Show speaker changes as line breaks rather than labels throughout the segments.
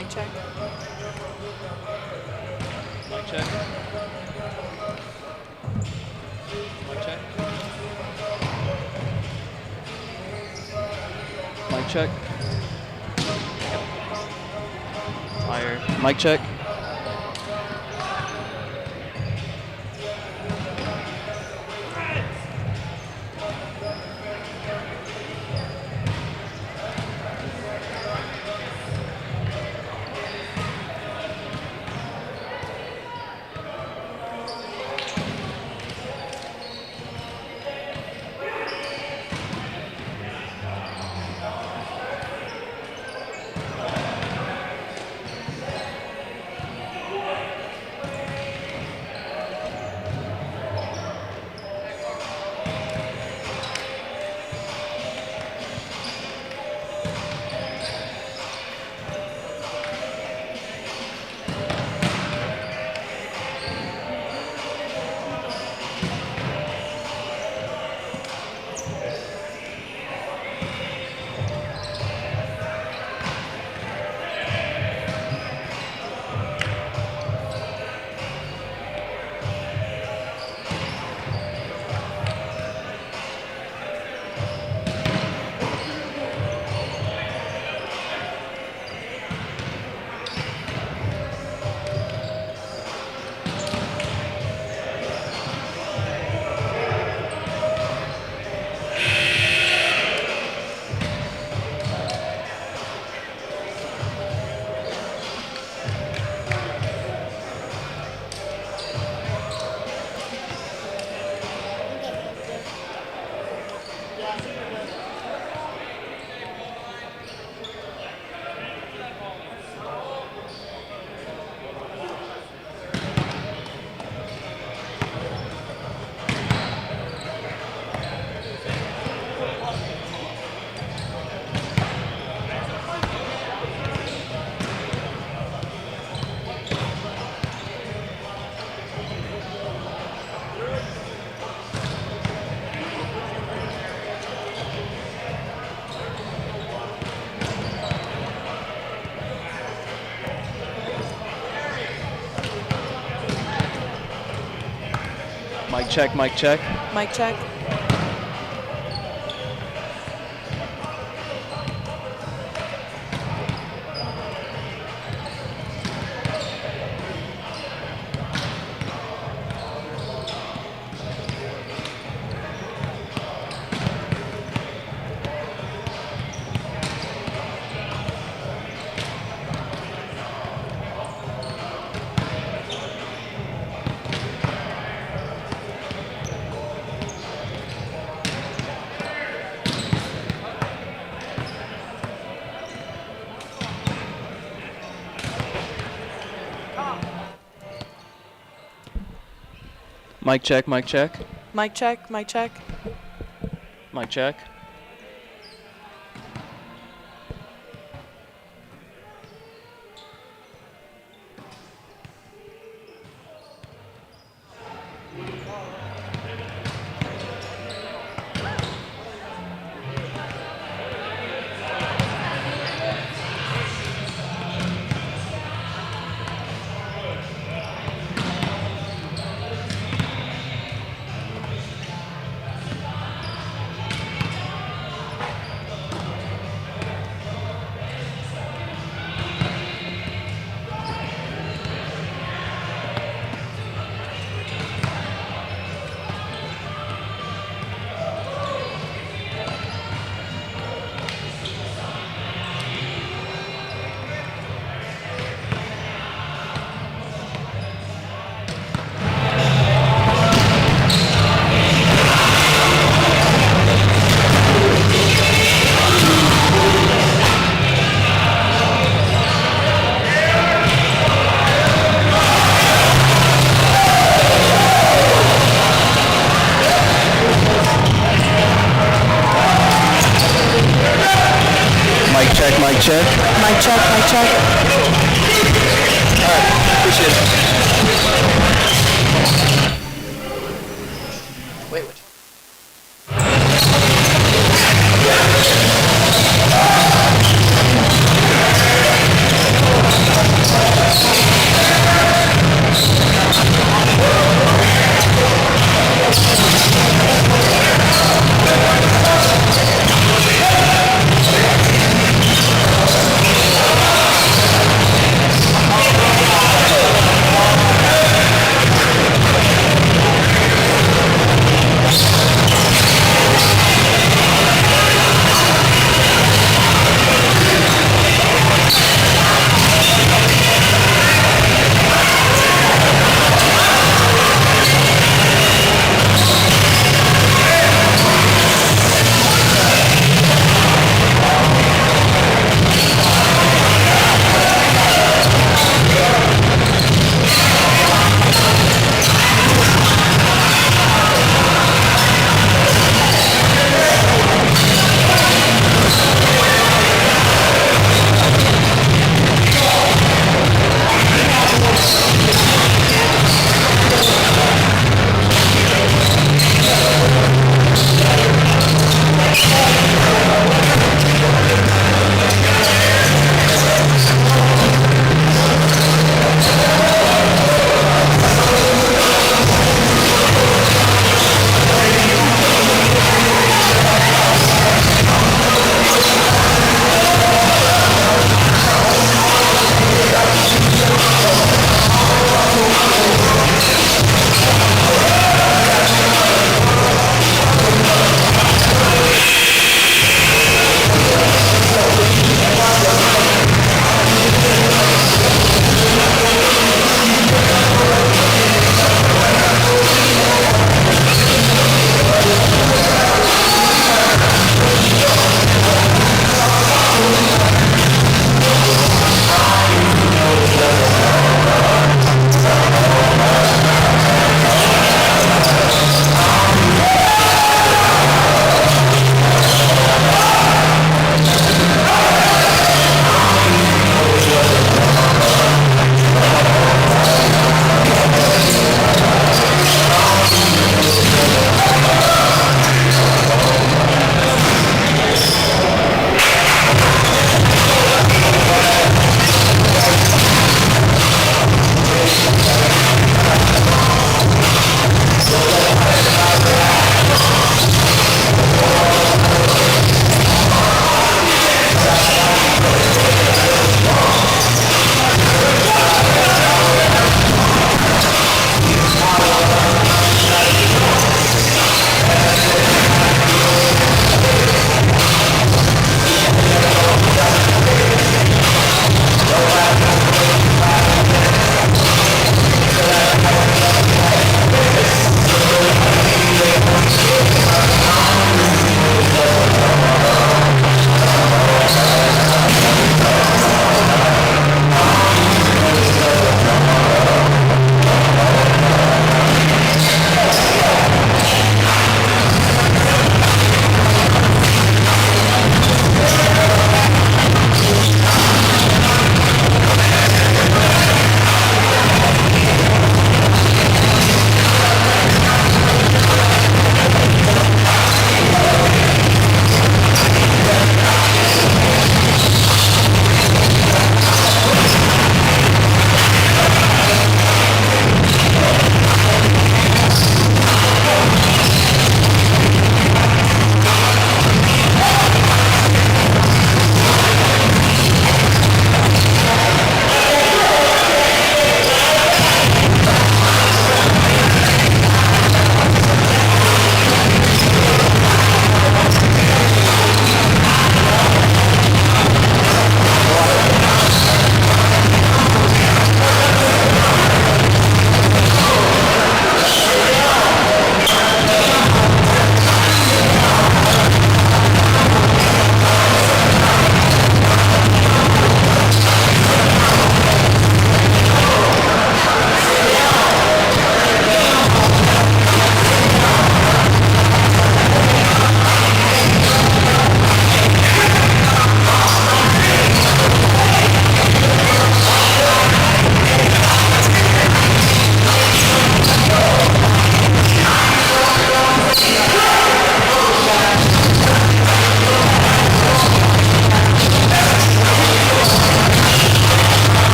Mic check.
Mic check. Mic check. Mic check. Higher. Mic check. Mic check, mic check.
Mic check.
Mic check, mic check.
Mic check. Mic check.
Mic check. Mic check.
Mic check. Mic check.
All right, appreciate it. Wait, what?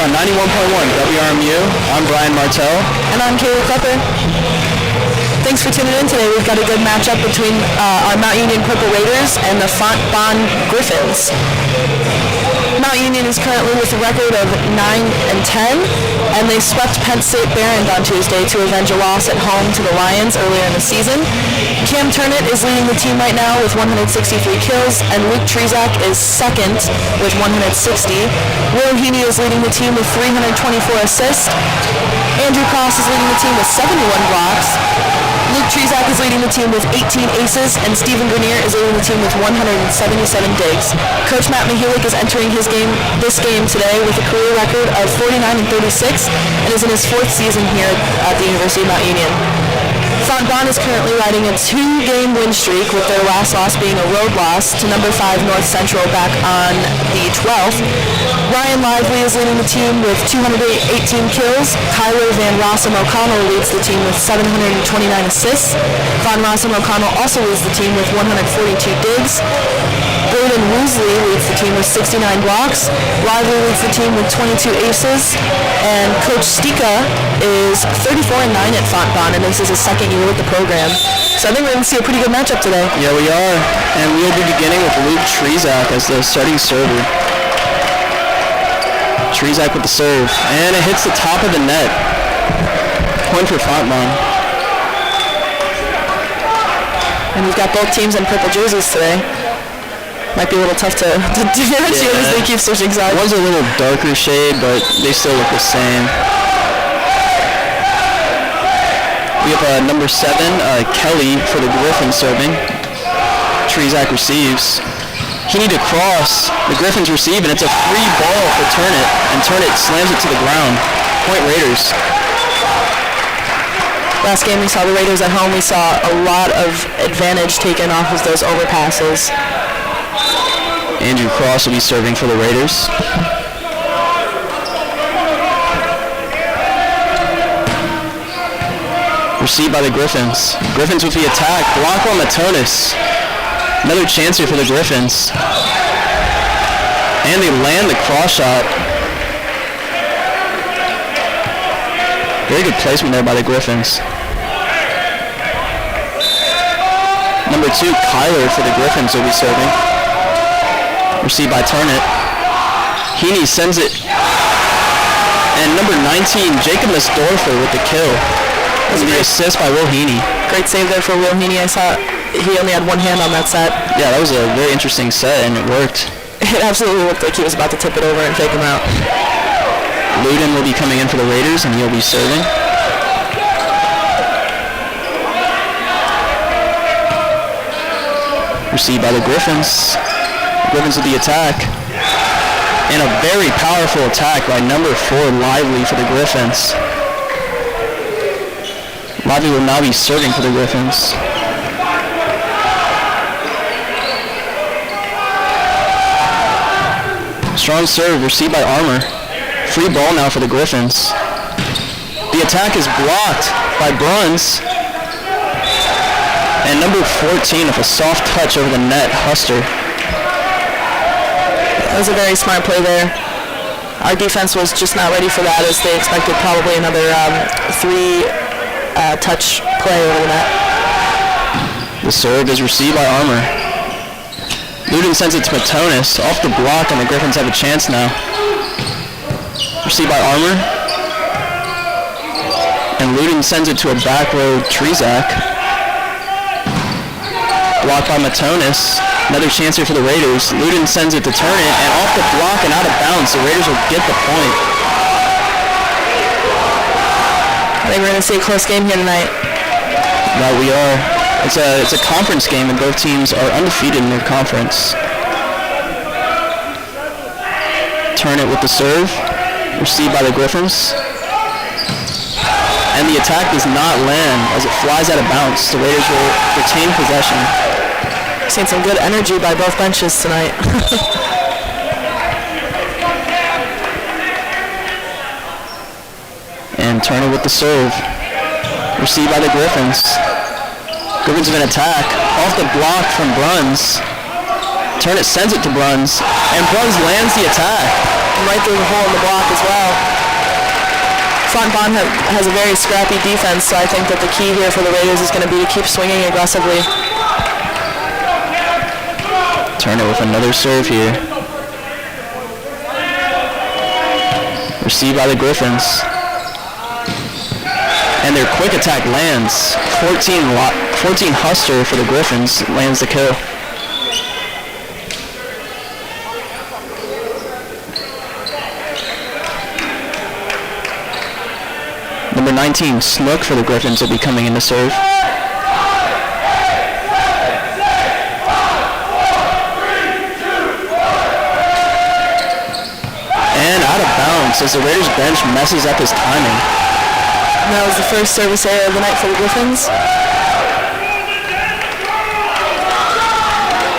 on 91.1 WRMU. I'm Brian Martell.
And I'm Kayla Klepper. Thanks for tuning in today. We've got a good matchup between our Mount Union Purple Raiders and the Fontbonne Griffins. Mount Union is currently with a record of 9-10, and they swept Penn State Behrend on Tuesday to avenge a loss at home to the Lions earlier in the season. Cam Turnett is leading the team right now with 163 kills, and Luke Trezak is second with 160. Will Heaney is leading the team with 324 assists. Andrew Cross is leading the team with 71 blocks. Luke Trezak is leading the team with 18 aces, and Stephen Grenier is leading the team with 177 digs. Coach Matt Mihulik is entering this game today with a career record of 49-36 and is in his fourth season here at the University of Mount Union. Fontbonne is currently riding a 2-game win streak, with their last loss being a road loss to number 5 North Central back on the 12th. Ryan Lively is leading the team with 218 kills. Kyler Van Rossum O'Connell leads the team with 729 assists. Van Rossum O'Connell also leads the team with 142 digs. Braden Woosley leads the team with 69 blocks. Lively leads the team with 22 aces. And Coach Stika is 34-9 at Fontbonne, and this is his second year with the program. So I think we're going to see a pretty good matchup today.
Yeah, we are. And we'll be beginning with Luke Trezak as the starting server. Trezak with the serve. And it hits the top of the net. Point for Fontbonne.
And we've got both teams in purple jerseys today. Might be a little tough to differentiate as they keep switching sides.
One's a little darker shade, but they still look the same. We have number 7, Kelly for the Griffins serving. Trezak receives. He need to cross. The Griffins receive, and it's a free ball for Turnett, and Turnett slams it to the ground. Point Raiders.
Last game we saw the Raiders at home. We saw a lot of advantage taken off of those overpasses.
Andrew Cross will be serving for the Raiders. Received by the Griffins. Griffins with the attack. Block on Matonis. Another chance here for the Griffins. And they land the cross shot. Very good placement there by the Griffins. Number 2, Kyler for the Griffins will be serving. Received by Turnett. Heaney sends it. And number 19, Jacob Misdorfer with the kill. With the assist by Will Heaney.
Great save there for Will Heaney. I saw he only had one hand on that set.
Yeah, that was a very interesting set, and it worked.
It absolutely looked like he was about to tip it over and fake him out.
Luden will be coming in for the Raiders, and he'll be serving. Received by the Griffins. Griffins with the attack. And a very powerful attack by number 4, Lively for the Griffins. Lively will now be serving for the Griffins. Strong serve received by Armour. Free ball now for the Griffins. The attack is blocked by Bruns. And number 14 with a soft touch over the net, Huster.
That was a very smart play there. Our defense was just not ready for that, as they expected probably another 3-touch play over the net.
The serve is received by Armour. Luden sends it to Matonis off the block, and the Griffins have a chance now. Received by Armour. And Luden sends it to a back row Trezak. Blocked by Matonis. Another chance here for the Raiders. Luden sends it to Turnett, and off the block and out of bounds. The Raiders will get the point.
I think we're going to see a close game here tonight.
Right, we are. It's a conference game, and both teams are undefeated in their conference. Turnett with the serve. Received by the Griffins. And the attack does not land as it flies out of bounds. The Raiders will retain possession.
Seen some good energy by both benches tonight.
And Turner with the serve. Received by the Griffins. Griffins with an attack. Off the block from Bruns. Turnett sends it to Bruns. And Bruns lands the attack.
and right through the hole in the block as well. Fontbonne has a very scrappy defense, so I think that the key here for the Raiders is going to be to keep swinging aggressively.
Turner with another serve here. Received by the Griffins. And their quick attack lands. 14 Huster for the Griffins lands the kill. Number 19, Snook for the Griffins will be coming in to serve. And out of bounds as the Raiders bench messes up his timing.
And that was the first service error of the night for the Griffins.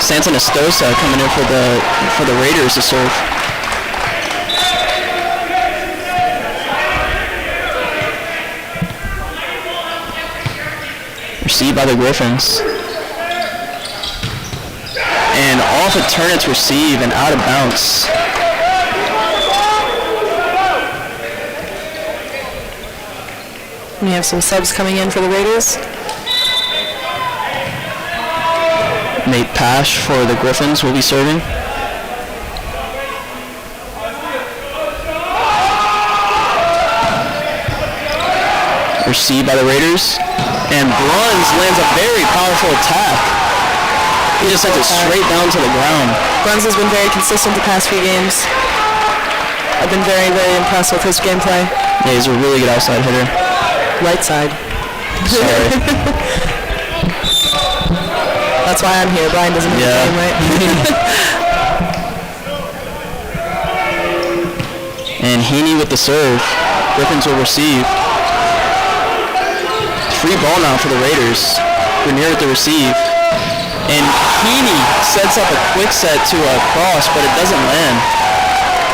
Santon Estosa coming in for the Raiders to serve. Received by the Griffins. And off of Turnit's receive and out of bounds.
We have some subs coming in for the Raiders.
Nate Pash for the Griffins will be serving. Received by the Raiders. And Bruns lands a very powerful attack. He just sent it straight down to the ground.
Bruns has been very consistent the past few games. I've been very, very impressed with his gameplay.
Yeah, he's a really good outside hitter.
Right side.
Sorry.
That's why I'm here. Brian doesn't have the game, right?
And Heaney with the serve. Griffins will receive. Free ball now for the Raiders. Grenier at the receive. And Heaney sets up a quick set to a cross, but it doesn't land.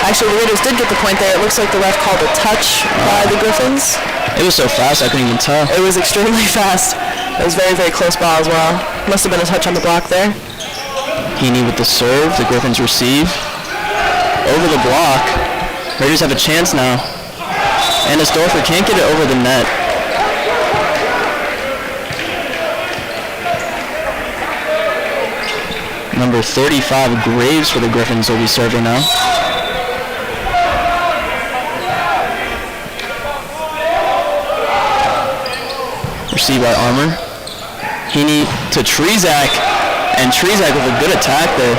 Actually, the Raiders did get the point there. It looks like the ref called a touch by the Griffins.
It was so fast I couldn't even tell.
It was extremely fast. It was very, very close ball as well. Must have been a touch on the block there.
Heaney with the serve. The Griffins receive. Over the block. Raiders have a chance now. And Estorfer can't get it over the net. Number 35, Graves for the Griffins will be serving now. Received by Armour. Heaney to Trzak, and Trzak with a good attack there.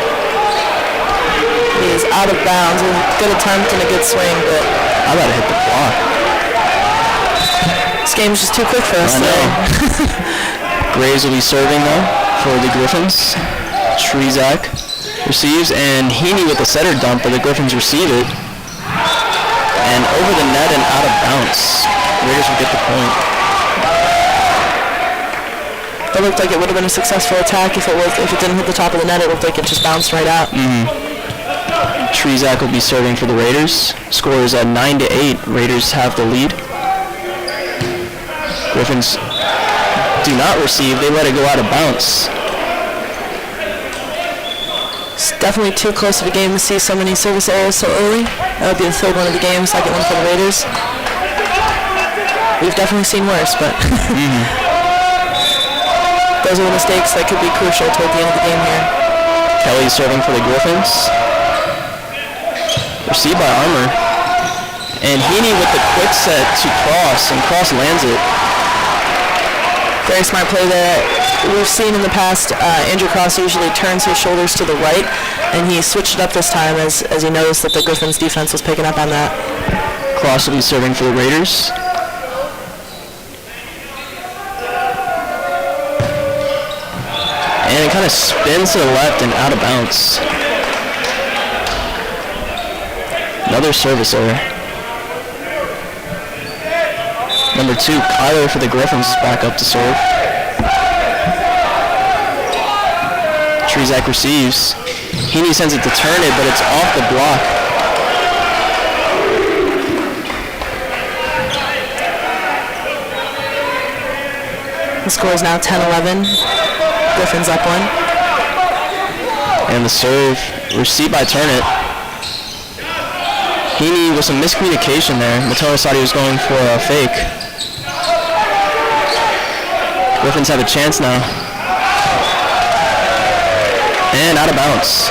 He is out of bounds. A good attempt and a good swing, but
I about to hit the block.
This game's just too quick for us today.
Graves will be serving though for the Griffins. Trzak receives, and Heaney with the setter dump, but the Griffins receive it. And over the net and out of bounds. Raiders will get the point.
It looked like it would have been a successful attack if it didn't hit the top of the net. It looked like it just bounced right out.
Trzak will be serving for the Raiders. Score is at 9-8. Raiders have the lead. Griffins do not receive. They let it go out of bounds.
It's definitely too close of a game to see so many service errors so early. That would be the third one of the game, second one for the Raiders. We've definitely seen worse, but those are the mistakes that could be crucial toward the end of the game here.
Kelly serving for the Griffins. Received by Armour. And Heaney with the quick set to Cross, and Cross lands it.
Very smart play there. We've seen in the past, Andrew Cross usually turns his shoulders to the right, and he switched it up this time as he noticed that the Griffins defense was picking up on that.
Cross will be serving for the Raiders. And it kind of spins to the left and out of bounds. Another service error. Number 2, Kyler for the Griffins is back up to serve. Trzak receives. Heaney sends it to turn it, but it's off the block.
The score is now 10-11. Griffins up one.
And the serve received by Turnit. Heaney with some miscommunication there. Matonis thought he was going for a fake. Griffins have a chance now. And out of bounds.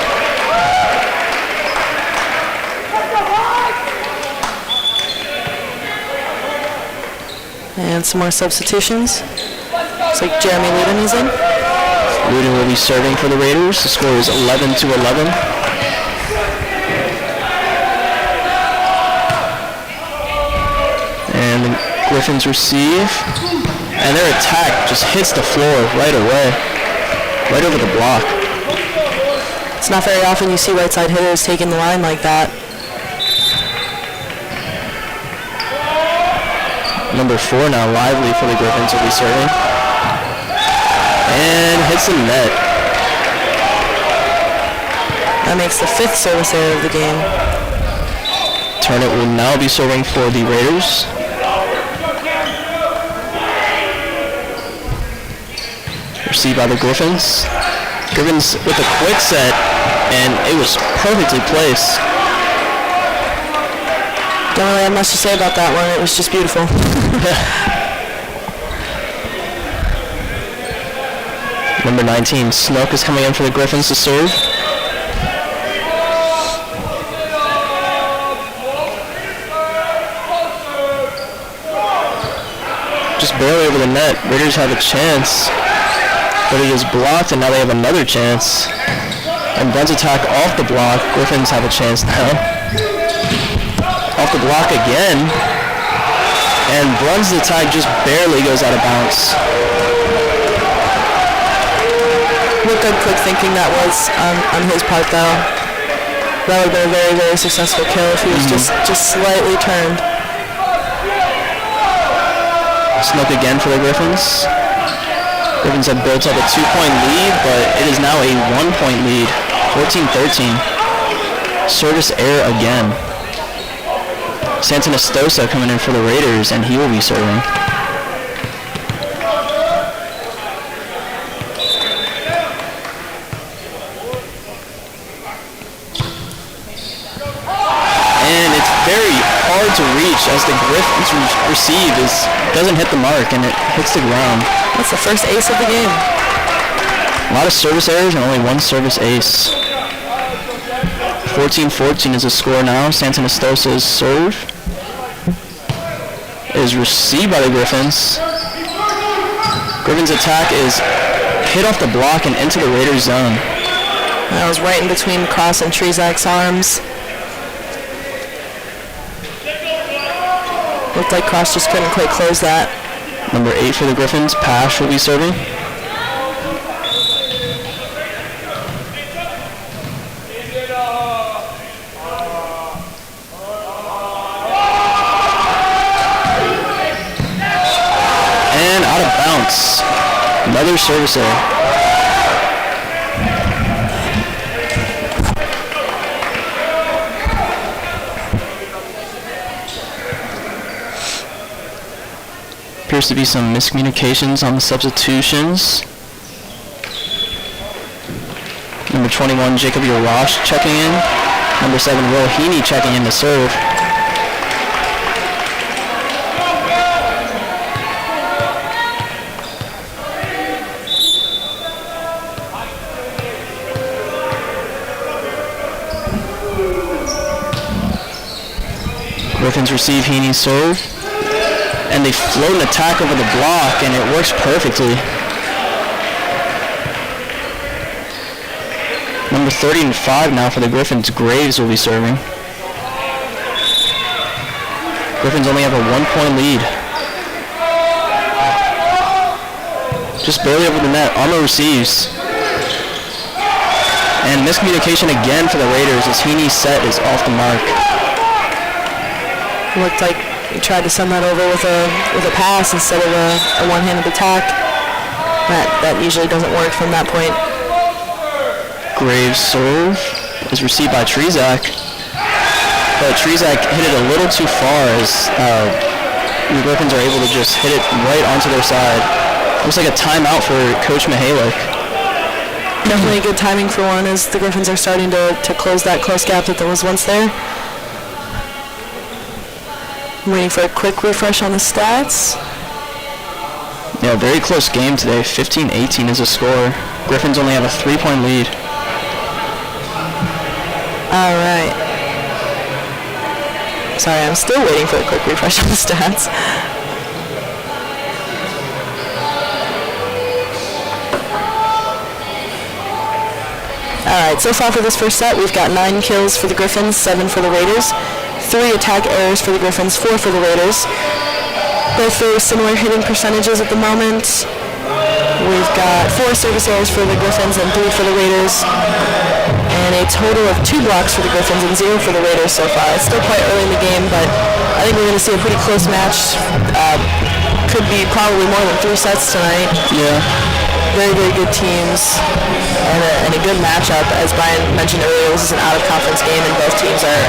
And some more substitutions. Looks like Jeremy Luden is in.
Luden will be serving for the Raiders. The score is 11-11. And the Griffins receive. And their attack just hits the floor right away. Right over the block.
It's not very often you see right side hitters taking the line like that.
Number 4 now, Lively for the Griffins will be serving. And hits the net.
That makes the 5th service error of the game.
Turnett will now be serving for the Raiders. Received by the Griffins. Griffins with a quick set, and it was perfectly placed.
Don't really have much to say about that one. It was just beautiful.
Number 19, Snook is coming in for the Griffins to serve. Just barely over the net. Raiders have a chance, but it is blocked, and now they have another chance. And Brunn's attack off the block. Griffins have a chance now. Off the block again, and Brunn's attack just barely goes out of bounds.
What good quick thinking that was on his part, though. That would have been a very, very successful kill if he was just slightly turned.
Snook again for the Griffins. Griffins have built up a 2-point lead, but it is now a 1-point lead, 14-13. Service error again. Santanastosa coming in for the Raiders, and he will be serving. And it's very hard to reach as the Griffins receive doesn't hit the mark, and it hits the ground.
That's the first ace of the game.
A lot of service errors and only one service ace. 14-14 is the score now. Santanastosa's serve is received by the Griffins. Griffins' attack is hit off the block and into the Raiders' zone.
That was right in between Cross and Trezak's arms. Looked like Cross just couldn't quite close that.
Number 8 for the Griffins, Pash will be serving. Another service error. Appears to be some miscommunications on the substitutions. Number 21, Jacob Yorosh checking in. Number 7, Will Heaney checking in to serve. Griffins receive Heaney's serve, and they float an attack over the block, and it works perfectly. Number 35 now for the Griffins, Graves will be serving. Griffins only have a 1-point lead. Just barely over the net. Armo receives. And miscommunication again for the Raiders as Heaney's set is off the mark.
Looked like he tried to send that over with a pass instead of a one-handed attack. That usually doesn't work from that point.
Graves' serve is received by Trezak. But Trezak hit it a little too far as the Griffins are able to just hit it right onto their side. Looks like a timeout for Coach Mihalik.
Definitely good timing for one as the Griffins are starting to close that close gap that there was once there. I'm waiting for a quick refresh on the stats.
Yeah, very close game today. 15-18 is a score. Griffins only have a 3-point lead.
All right. Sorry, I'm still waiting for a quick refresh on the stats. All right, so far for this first set, we've got 9 kills for the Griffins, 7 for the Raiders, 3 attack errors for the Griffins, 4 for the Raiders. Both very similar hitting percentages at the moment. We've got 4 service errors for the Griffins and 3 for the Raiders, and a total of 2 blocks for the Griffins and 0 for the Raiders so far. It's still quite early in the game, but I think we're going to see a pretty close match. Could be probably more than 3 sets tonight.
Yeah.
Very, very good teams and a good matchup. As Brian mentioned earlier, this is an out-of-conference game, and both teams are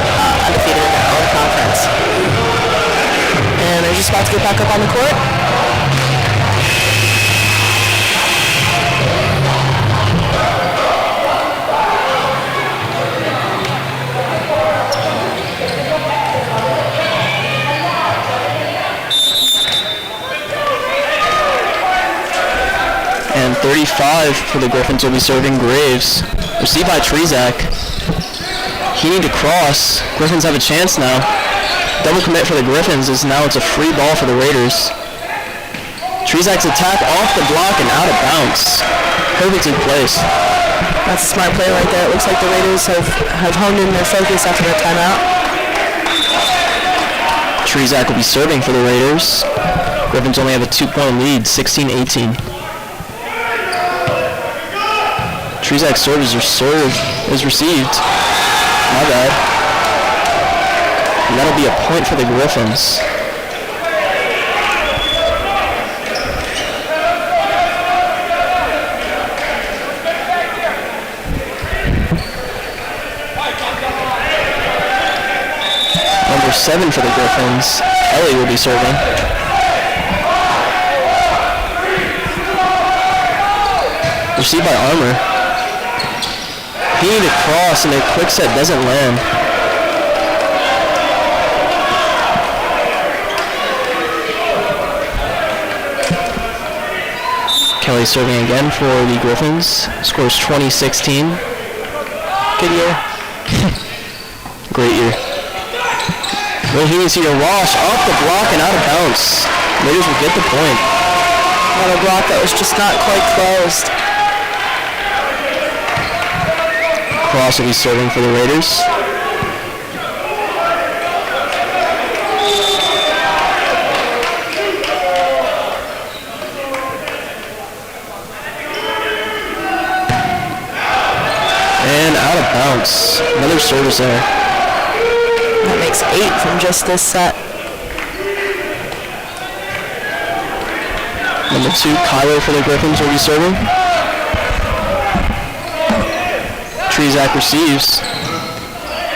undefeated in their own conference. And they're just about to get back up on the court.
And 35 for the Griffins will be serving Graves. Received by Trezak. He need to cross. Griffins have a chance now. Double commit for the Griffins is now it's a free ball for the Raiders. Trezak's attack off the block and out of bounds. Perfectly placed.
That's a smart play right there. It looks like the Raiders have honed in their focus after their timeout.
Trezak will be serving for the Raiders. Griffins only have a 2-point lead, 16-18. Trezak's serve is received. My bad. And that'll be a point for the Griffins. Number 7 for the Griffins, Ellie will be serving. Received by Armour. He needed a cross and a quick set doesn't land. Kelly serving again for the Griffins. Scores 20-16. Good year. Great year. Well, he needs to wash off the block and out of bounds. Raiders will get the point.
On a block that was just not quite closed.
Cross will be serving for the Raiders. And out of bounds. Another service error.
That makes 8 from just this set.
Number 2, Kyler for the Griffins will be serving. Trezak receives.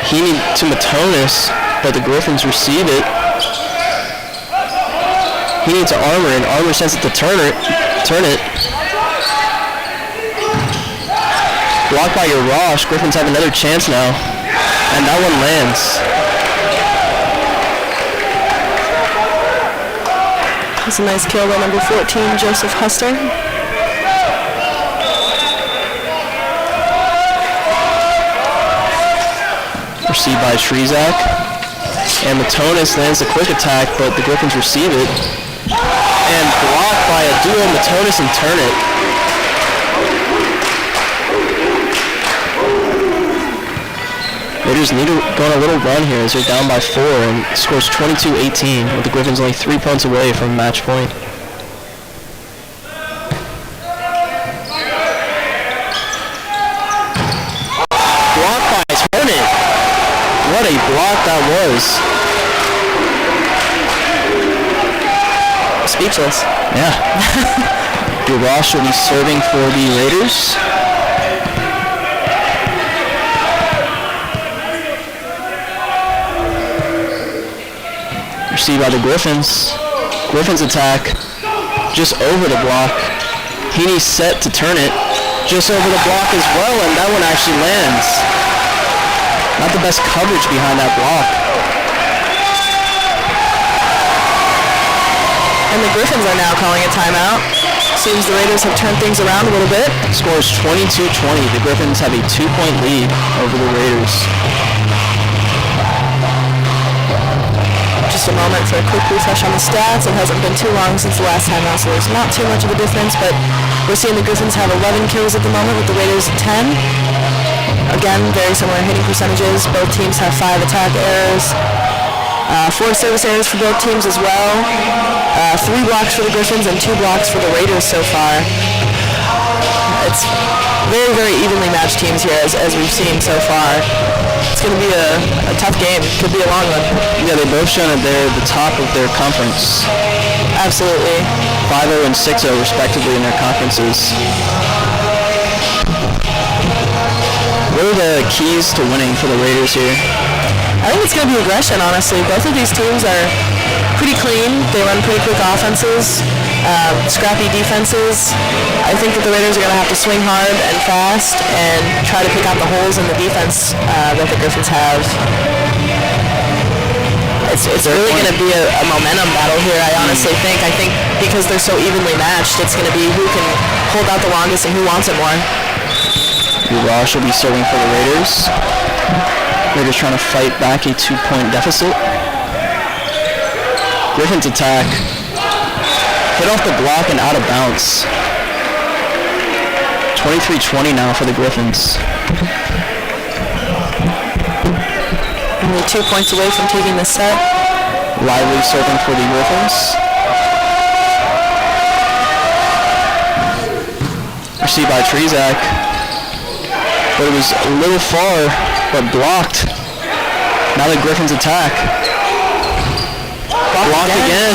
He needs to Matonis, but the Griffins receive it. He needs to Armour, and Armour sends it to turn it. Blocked by your Rosh. Griffins have another chance now. And that one lands.
That's a nice kill by number 14, Joseph Huster.
Received by Trezak. And Matonis lands the quick attack, but the Griffins receive it. And blocked by a duo Matonis and Turnit. Raiders need to go on a little run here as they're down by 4 and scores 22-18 with the Griffins only 3 points away from match point. Blocked by Turnit. What a block that was.
Speechless.
Yeah. Durash will be serving for the Raiders. Received by the Griffins. Griffins attack just over the block. Heaney's set to turn it just over the block as well, and that one actually lands. Not the best coverage behind that block.
And the Griffins are now calling a timeout. Seems the Raiders have turned things around a little bit.
Score is 22-20. The Griffins have a 2-point lead over the Raiders.
Just a moment for a quick refresh on the stats. It hasn't been too long since the last timeout, so there's not too much of a difference, but we're seeing the Griffins have 11 kills at the moment with the Raiders at 10. Again, very similar hitting percentages. Both teams have 5 attack errors. 4 service errors for both teams as well. 3 blocks for the Griffins and 2 blocks for the Raiders so far. It's very, very evenly matched teams here as we've seen so far. It's going to be a tough game. Could be a long one.
Yeah, they both shown that they're the top of their conference.
Absolutely.
5-0 and 6-0 respectively in their conferences. What are the keys to winning for the Raiders here?
I think it's going to be aggression, honestly. Both of these teams are pretty clean. They run pretty quick offenses, scrappy defenses. I think that the Raiders are going to have to swing hard and fast and try to pick out the holes in the defense that the Griffins have. It's really going to be a momentum battle here, I honestly think. I think because they're so evenly matched, it's going to be who can hold out the longest and who wants it more.
Rosh will be serving for the Raiders. Raiders trying to fight back a 2-point deficit. Griffins attack. Hit off the block and out of bounds. 23-20 now for the Griffins.
Only 2 points away from taking the set.
Lively serving for the Griffins. Received by Trezak. But it was a little far, but blocked. Now the Griffins attack. Blocked again.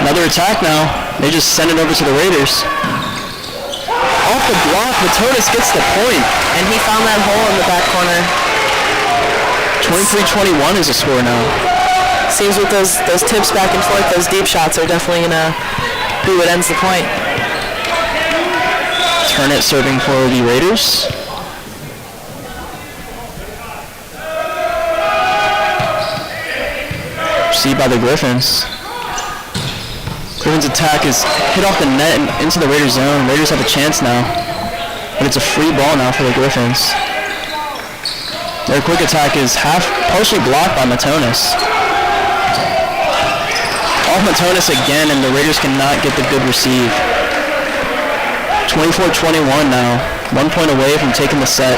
Another attack now. They just send it over to the Raiders. Off the block, Matonis gets the point.
And he found that hole in the back corner.
23-21 is the score now.
Seems with those tips back and forth, those deep shots are definitely going to be what ends the point.
Turnet serving for the Raiders. Received by the Griffins. Griffins attack is hit off the net and into the Raiders zone. Raiders have a chance now. But it's a free ball now for the Griffins. Their quick attack is partially blocked by Matonis. Off Matonis again, and the Raiders cannot get the good receive. 24-21 now. 1 point away from taking the set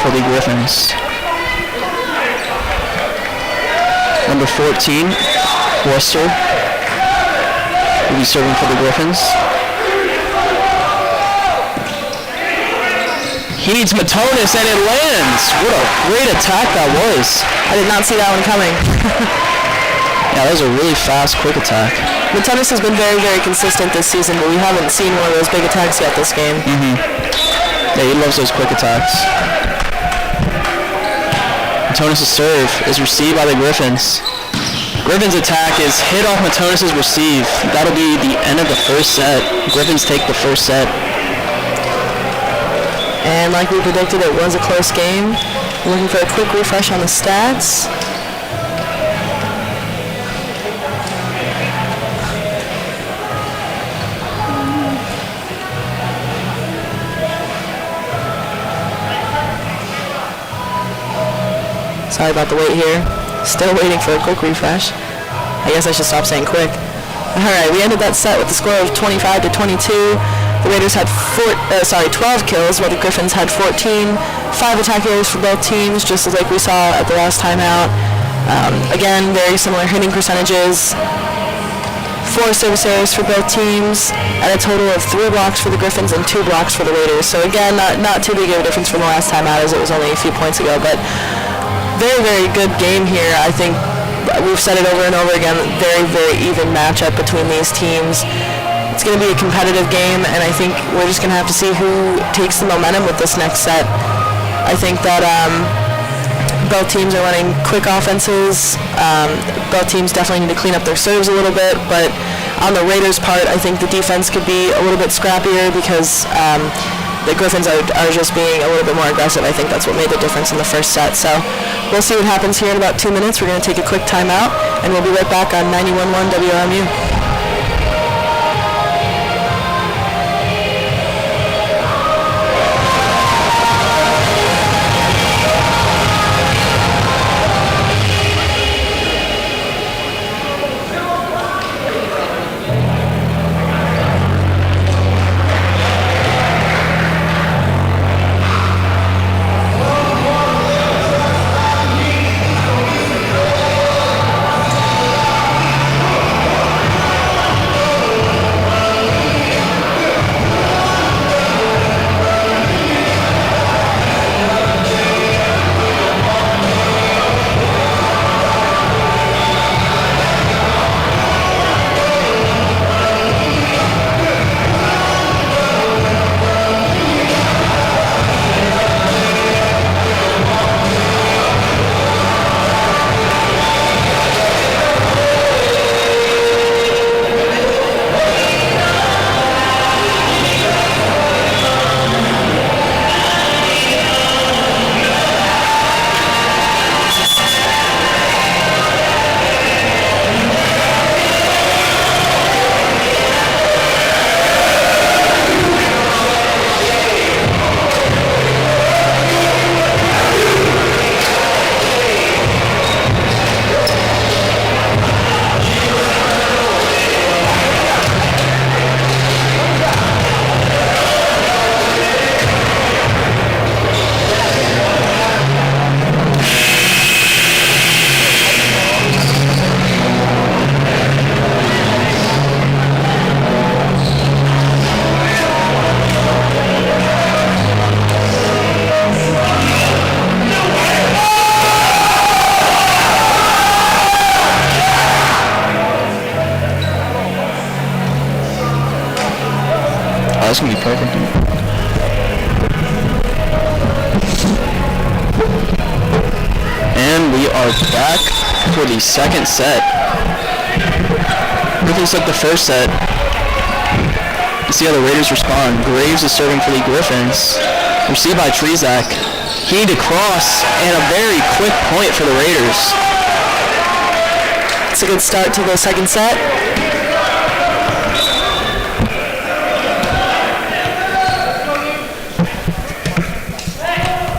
for the Griffins. Number 14, Worcester, will be serving for the Griffins. He needs Matonis, and it lands. What a great attack that was.
I did not see that one coming.
Yeah, that was a really fast, quick attack.
Matonis has been very, very consistent this season, but we haven't seen one of those big attacks yet this game.
Yeah, he loves those quick attacks. Matonis' serve is received by the Griffins. Griffins' attack is hit off Matonis' receive. That'll be the end of the first set. Griffins take the first set.
And like we predicted, it was a close game. Looking for a quick refresh on the stats. Sorry about the wait here. Still waiting for a quick refresh. I guess I should stop saying quick. Alright, we ended that set with a score of 25-22. The Raiders had 12 kills, while the Griffins had 14. 5 attack errors for both teams, just as like we saw at the last timeout. Again, very similar hitting percentages. 4 service errors for both teams, and a total of 3 blocks for the Griffins and 2 blocks for the Raiders. So again, not too big of a difference from the last timeout, as it was only a few points ago, but very, very good game here. I think we've said it over and over again, very, very even matchup between these teams. It's going to be a competitive game, and I think we're just going to have to see who takes the momentum with this next set. I think that both teams are running quick offenses. Both teams definitely need to clean up their serves a little bit, but on the Raiders' part, I think the defense could be a little bit scrappier because the Griffins are just being a little bit more aggressive. I think that's what made the difference in the first set. So we'll see what happens here in about 2 minutes. We're going to take a quick timeout, and we'll be right back on 91.1 WRMU.
That's gonna be perfect. And we are back for the second set. Griffins took the first set. Let's see how the Raiders respond. Graves is serving for the Griffins. Received by Trezak. He need to cross, and a very quick point for the Raiders.
It's a good start to the second set.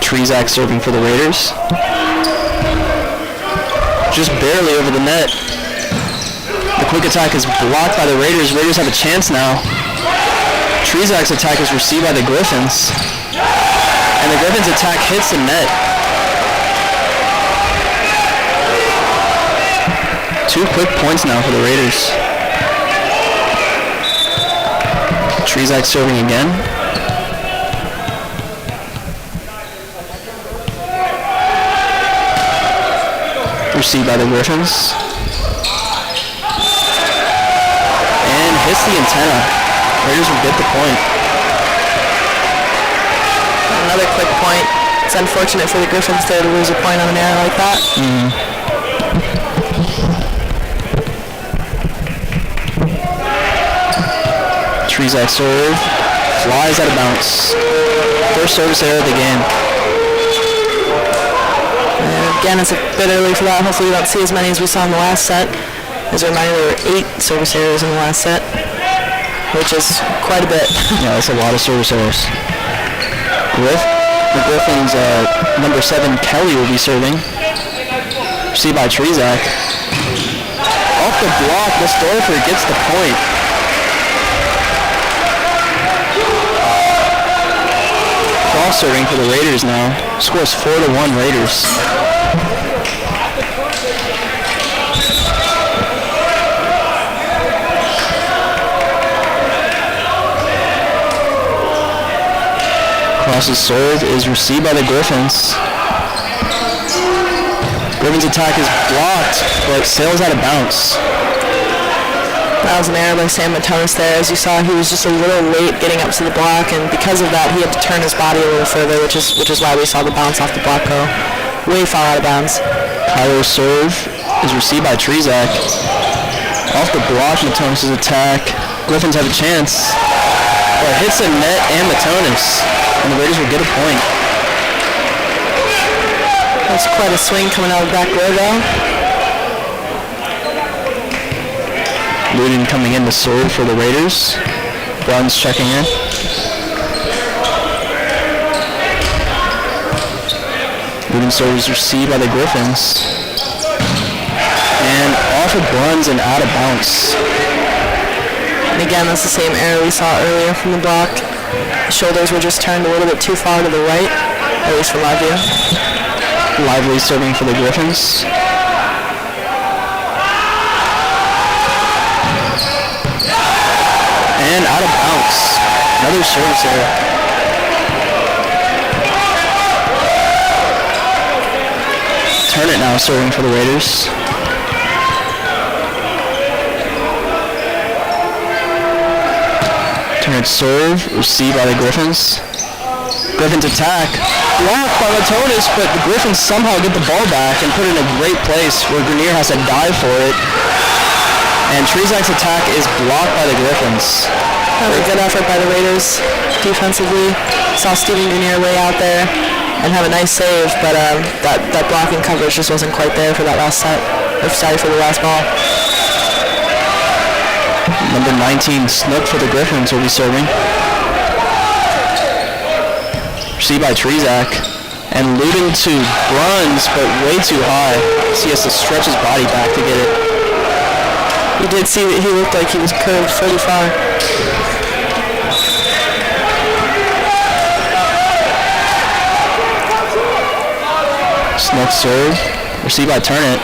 Trezak serving for the Raiders. Just barely over the net. The quick attack is blocked by the Raiders. Raiders have a chance now. Trezak's attack is received by the Griffins. And the Griffins' attack hits the net. 2 quick points now for the Raiders. Trezak serving again. Received by the Griffins. And hits the antenna. Raiders will get the point.
Another quick point. It's unfortunate for the Griffins there to lose a point on an error like that.
Trezak serve. Flies out of bounds. First service error of the game.
Again, it's a bit early for that. Hopefully we don't see as many as we saw in the last set. As a reminder, there were 8 service errors in the last set, which is quite a bit.
Yeah, that's a lot of service errors. The Griffins, number 7, Kelly, will be serving. Received by Trezak. Off the block, Westorfer gets the point. Cross serving for the Raiders now. Scores 4-1 Raiders. Cross's serve is received by the Griffins. Griffins' attack is blocked, but sails out of bounds.
That was an error by Sam Matonis there. As you saw, he was just a little late getting up to the block, and because of that, he had to turn his body a little further, which is why we saw the bounce off the block go way far out of bounds.
Kyler's serve is received by Trezak. Off the block, Matonis' attack. Griffins have a chance. but hits a net and Matonis, and the Raiders will get a point.
That's quite a swing coming out of the back row though.
Luden coming in to serve for the Raiders. Bruns checking in. Luden serves received by the Griffins. And off of Bruns and out of bounds.
And again, that's the same error we saw earlier from the block. The shoulders were just turned a little bit too far to the right, at least from my view.
Lively serving for the Griffins. And out of bounds. Another service error. Turnit now serving for the Raiders. Turnit serve, received by the Griffins. Griffins attack. Blocked by Matonis, but the Griffins somehow get the ball back and put it in a great place where Grenier has to dive for it. And Trezak's attack is blocked by the Griffins.
That was a good effort by the Raiders defensively. Saw Steven Grenier way out there and have a nice save, but that blocking coverage just wasn't quite there for that last set. For the last ball.
Number 19, Snook for the Griffins will be serving. Received by Trezak. And Luden to Bruns, but way too high. So he has to stretch his body back to get it.
You did see that he looked like he was curved pretty far.
Snook serve. Received by Turnit.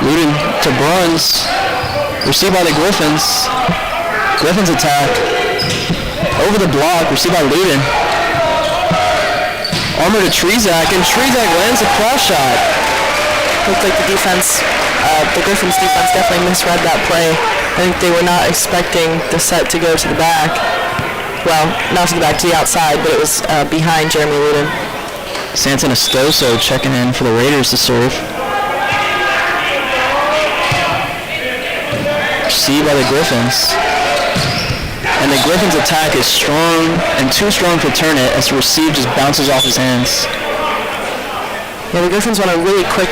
Luden to Bruns. Received by the Griffins. Griffins attack. Over the block. Received by Luden. Armor to Trezak, and Trezak lands a cross shot.
Looked like the defense, the Griffins defense definitely misread that play. I think they were not expecting the set to go to the back. Well, not to the back, to the outside, but it was behind Jeremy Luden.
Santon Estoso checking in for the Raiders to serve. Received by the Griffins. And the Griffins' attack is strong and too strong for Turnit as the receive just bounces off his hands.
Yeah, the Griffins want a really quick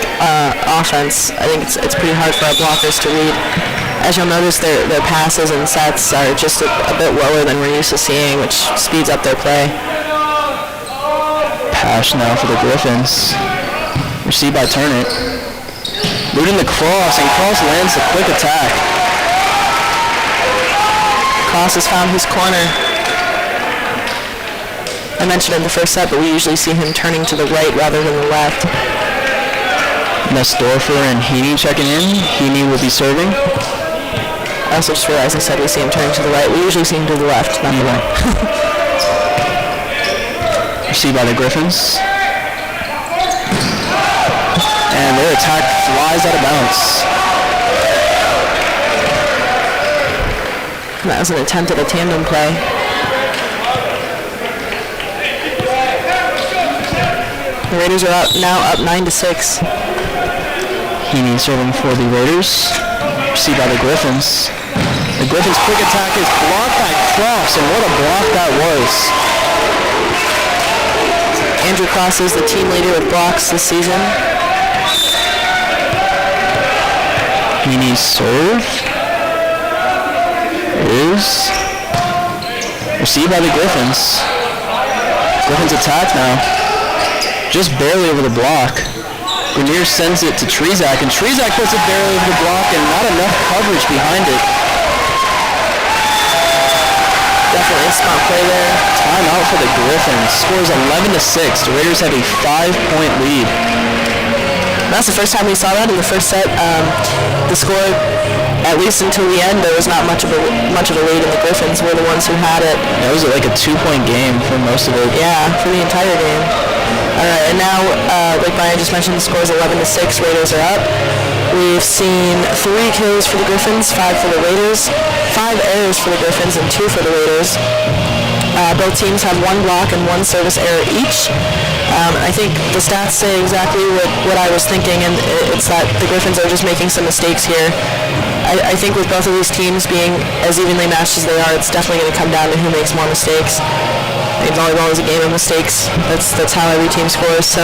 offense. I think it's pretty hard for our blockers to read. As you'll notice, their passes and sets are just a bit lower than we're used to seeing, which speeds up their play.
Pass now for the Griffins. Received by Turnit. Luden the cross, and Cross lands a quick attack.
Cross has found his corner. I mentioned in the first set, but we usually see him turning to the right rather than the left.
Nestorfer and Heaney checking in. Heaney will be serving.
I also just realized I said we see him turning to the right. We usually see him to the left, not the right.
Received by the Griffins. And their attack flies out of bounds.
That was an attempt at a tandem play. The Raiders are now up 9-6.
Heaney serving for the Raiders. Received by the Griffins. The Griffins' quick attack is blocked by Cross, and what a block that was.
Andrew Cross is the team leader with blocks this season.
Heaney's serve is received by the Griffins. Griffins attack now. Just barely over the block. Grenier sends it to Trezak, and Trezak puts it barely over the block and not enough coverage behind it.
Definitely a smart play there.
Timeout for the Griffins. Scores 11-6. The Raiders have a 5-point lead.
That's the first time we saw that in the first set. The score, at least until the end, there was not much of a lead, and the Griffins were the ones who had it.
That was like a 2-point game for most of it.
Yeah, for the entire game. All right, and now, like Brian just mentioned, the score is 11-6. Raiders are up. We've seen 3 kills for the Griffins, 5 for the Raiders, 5 errors for the Griffins, and 2 for the Raiders. Both teams have one block and one service error each. I think the stats say exactly what I was thinking, and it's that the Griffins are just making some mistakes here. I think with both of these teams being as evenly matched as they are, it's definitely going to come down to who makes more mistakes. I think volleyball is a game of mistakes. That's how every team scores. So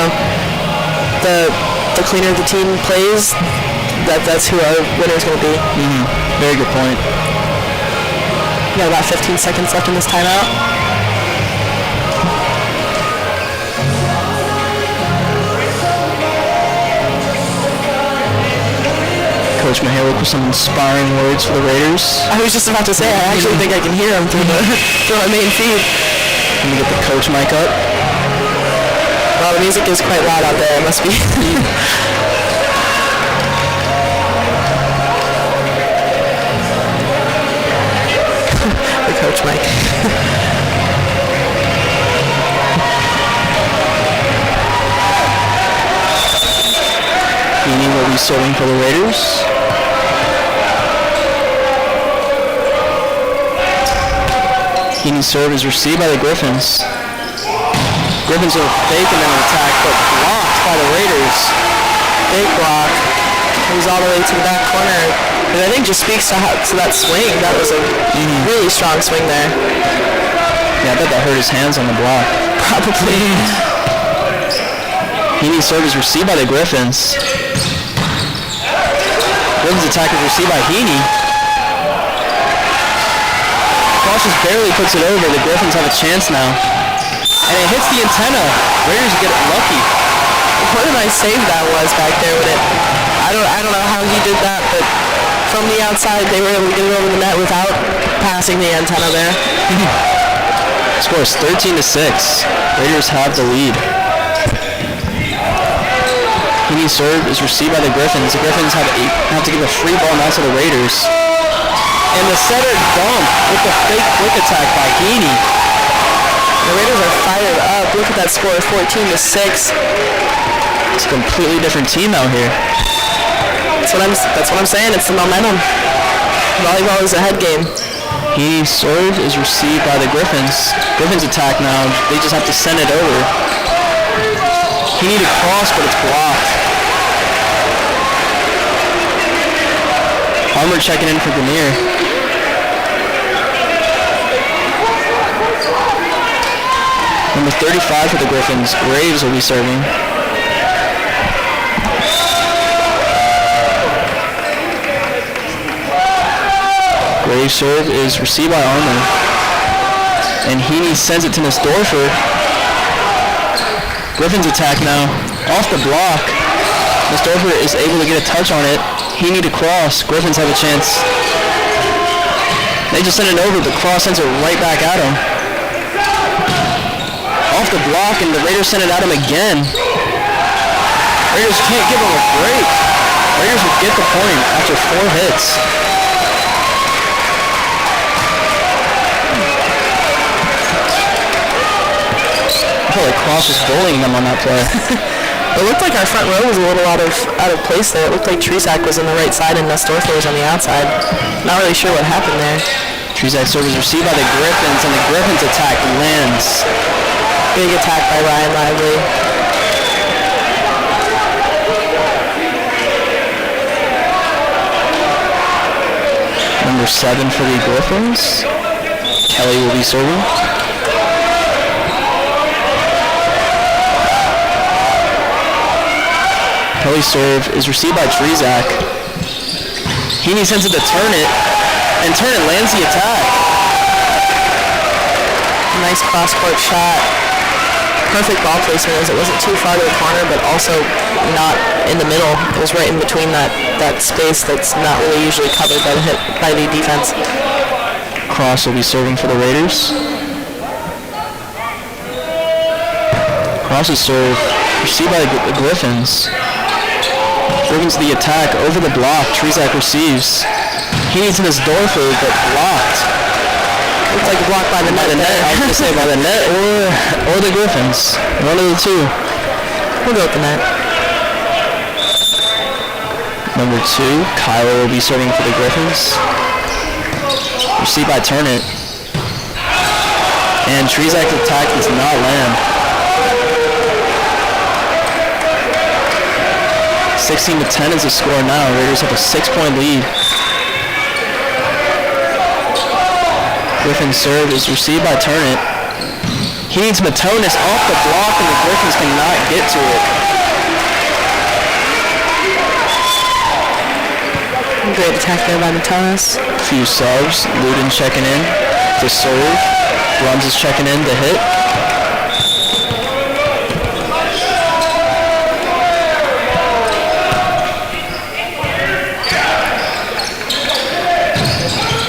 the cleaner the team plays, that's who our winner is going to be.
Very good point.
We got about 15 seconds left in this timeout.
Coach Mihalik with some inspiring words for the Raiders.
I was just about to say, I actually think I can hear him through our main feed.
Let me get the coach mic up.
Well, the music is quite loud out there, it must be. The coach mic.
Heaney will be serving for the Raiders. Heaney's serve is received by the Griffins. Griffins are faking an attack, but blocked by the Raiders.
Big block. Comes all the way to the back corner. And I think just speaks to that swing. That was a really strong swing there.
Yeah, I bet that hurt his hands on the block.
Probably.
Heaney's serve is received by the Griffins. Griffins attack is received by Heaney. Cross just barely puts it over. The Griffins have a chance now. And it hits the antenna. Raiders get it lucky.
What a nice save that was back there with it. I don't know how he did that, but from the outside they were able to get it over the net without passing the antenna there.
Score is 13-6. Raiders have the lead. Heaney's serve is received by the Griffins. The Griffins have to give a free ball now to the Raiders. And the setter dump with the fake quick attack by Heaney.
The Raiders are fired up. Look at that score, 14-6.
It's a completely different team out here.
That's what I'm saying. It's the momentum. Volleyball is a head game.
Heaney's serve is received by the Griffins. Griffins attack now. They just have to send it over. Heaney to cross, but it's blocked. Harmer checking in for Grenier. Number 35 for the Griffins, Graves will be serving. Graves' serve is received by Armour. And Heaney sends it to Nussdorfer. Griffins attack now, off the block. Nussdorfer is able to get a touch on it. Heaney to cross, Griffins have a chance. They just send it over, but cross sends it right back at him. Off the block, and the Raiders send it at him again. Raiders can't give him a break. Raiders will get the point after 4 hits. I feel like Cross was bullying them on that play.
It looked like our front row was a little out of place there. It looked like Tresac was on the right side and Nussdorfer was on the outside. Not really sure what happened there.
Tresac serve is received by the Griffins, and the Griffins attack lands.
Big attack by Ryan Lively.
Number 7 for the Griffins. Kelly will be serving. Kelly's serve is received by Tresac. Heaney sends it to Turnit, and Turnit lands the attack.
Nice cross-court shot. Perfect ball placement as it wasn't too far to the corner, but also not in the middle. It was right in between that space that's not really usually covered by the defense.
Cross will be serving for the Raiders. Cross's serve received by the Griffins. Griffins the attack over the block. Tresac receives. Heaney to Nussdorfer, but blocked.
Looks like a block by the net.
I was going to say by the net or the Griffins. One of the two.
We'll go with the net.
Number 2, Kyler will be serving for the Griffins. Received by Turnit. And Trezak's attack does not land. 16-10 is the score now. Raiders have a 6-point lead. Griffin's serve is received by Turnit. He needs Matonis off the block and the Griffins cannot get to it.
Great attack there by Matonis.
Few subs. Luden checking in to serve. Runs is checking in to hit.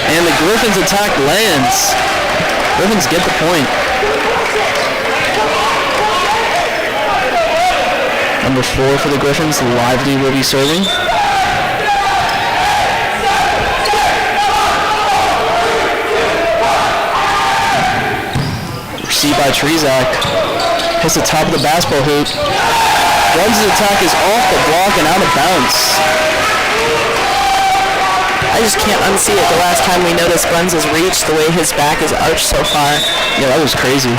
And the Griffins attack lands. Griffins get the point. Number 4 for the Griffins, Lively will be serving. Received by Trezak. Hits the top of the basketball hoop. Bruns' attack is off the block and out of bounds.
I just can't unsee it. The last time we noticed Bruns' reach, the way his back is arched so far.
Yeah, that was crazy.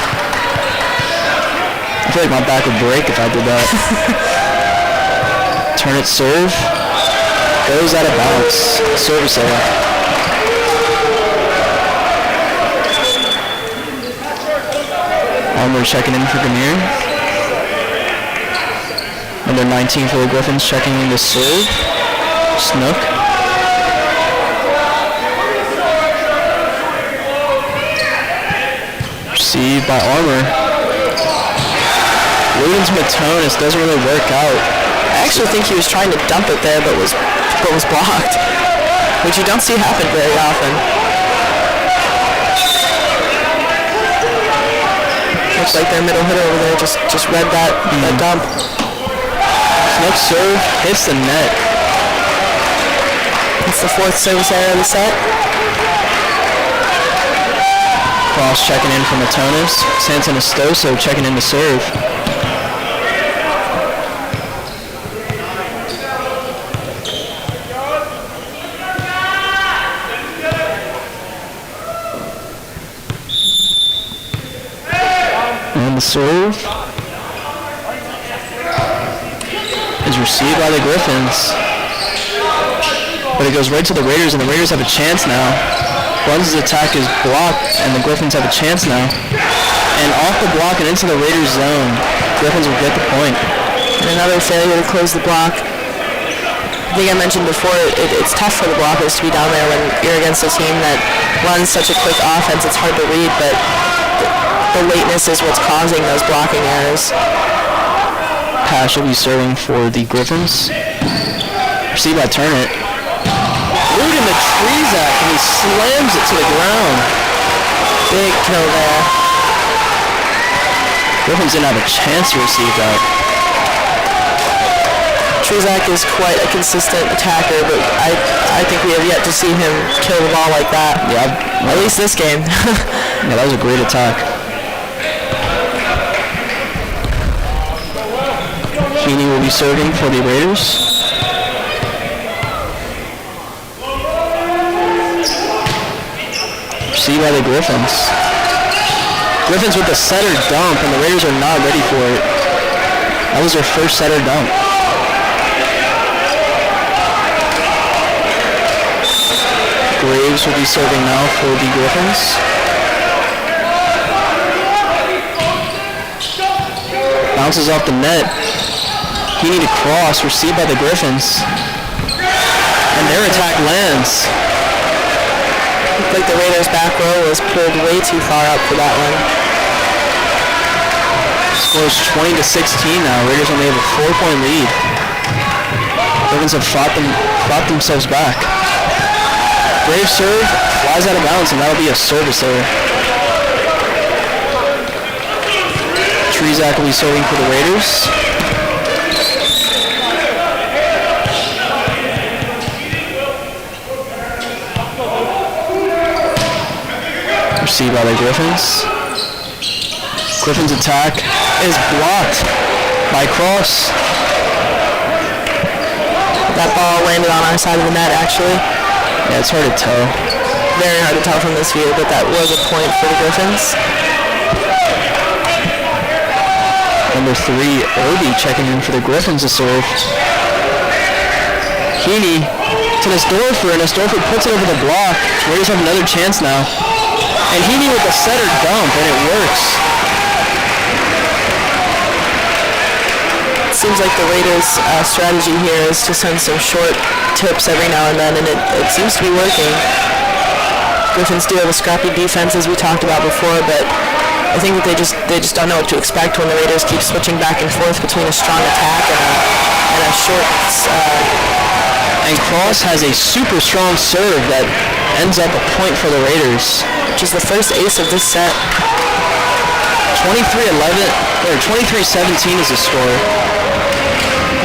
I feel like my back would break if I did that. Turnit serve. Goes out of bounds. Service error. Armour checking in for Gamir. Number 19 for the Griffins checking in to serve. Snook. Received by Armour. Luden's Matonis doesn't really work out.
I actually think he was trying to dump it there, but was blocked, which you don't see happen very often. Looks like their middle hitter over there just read that dump.
Snook serve hits the net.
It's the 4th service error of the set.
Cross checking in from Matonis. Santanastoso checking in to serve. And the serve is received by the Griffins. But it goes right to the Raiders, and the Raiders have a chance now. Bruns' attack is blocked, and the Griffins have a chance now. And off the block and into the Raiders' zone. Griffins will get the point.
And another failure to close the block. I think I mentioned before, it's tough for the blockers to be down there when you're against a team that runs such a quick offense. It's hard to read, but the lateness is what's causing those blocking errors.
Pass will be serving for the Griffins. Received by Turnit. Luden to Trezak, and he slams it to the ground.
Big kill there.
Griffins didn't have a chance to receive that.
Trezak is quite a consistent attacker, but I think we have yet to see him kill the ball like that.
Yeah,
at least this game.
Yeah, that was a great attack. Heaney will be serving for the Raiders. Received by the Griffins. Griffins with the setter dump, and the Raiders are not ready for it. That was their first setter dump. Graves will be serving now for the Griffins. Bounces off the net. He needed a cross, received by the Griffins. And their attack lands.
Looked like the Raiders' back row was pulled way too far up for that one.
Scores 20-16 now. Raiders only have a 4-point lead. Griffins have fought themselves back. Graves serve, flies out of bounds, and that'll be a service error. Trezak will be serving for the Raiders. Received by the Griffins. Griffins' attack is blocked by Cross.
That ball landed on our side of the net, actually.
Yeah, it's hard to tell.
Very hard to tell from this view, but that was a point for the Griffins.
Number 3, Irby checking in for the Griffins to serve. Heaney to Nesdorfer, and Nesdorfer puts it over the block. Raiders have another chance now. And Heaney with a setter dump, and it works.
It seems like the Raiders' strategy here is to send some short tips every now and then, and it seems to be working. Griffins do have a scrappy defense, as we talked about before, but I think that they just don't know what to expect when the Raiders keep switching back and forth between a strong attack and a short.
And Cross has a super strong serve that ends up a point for the Raiders,
which is the first ace of this set.
23-11 or 23-17 is the score,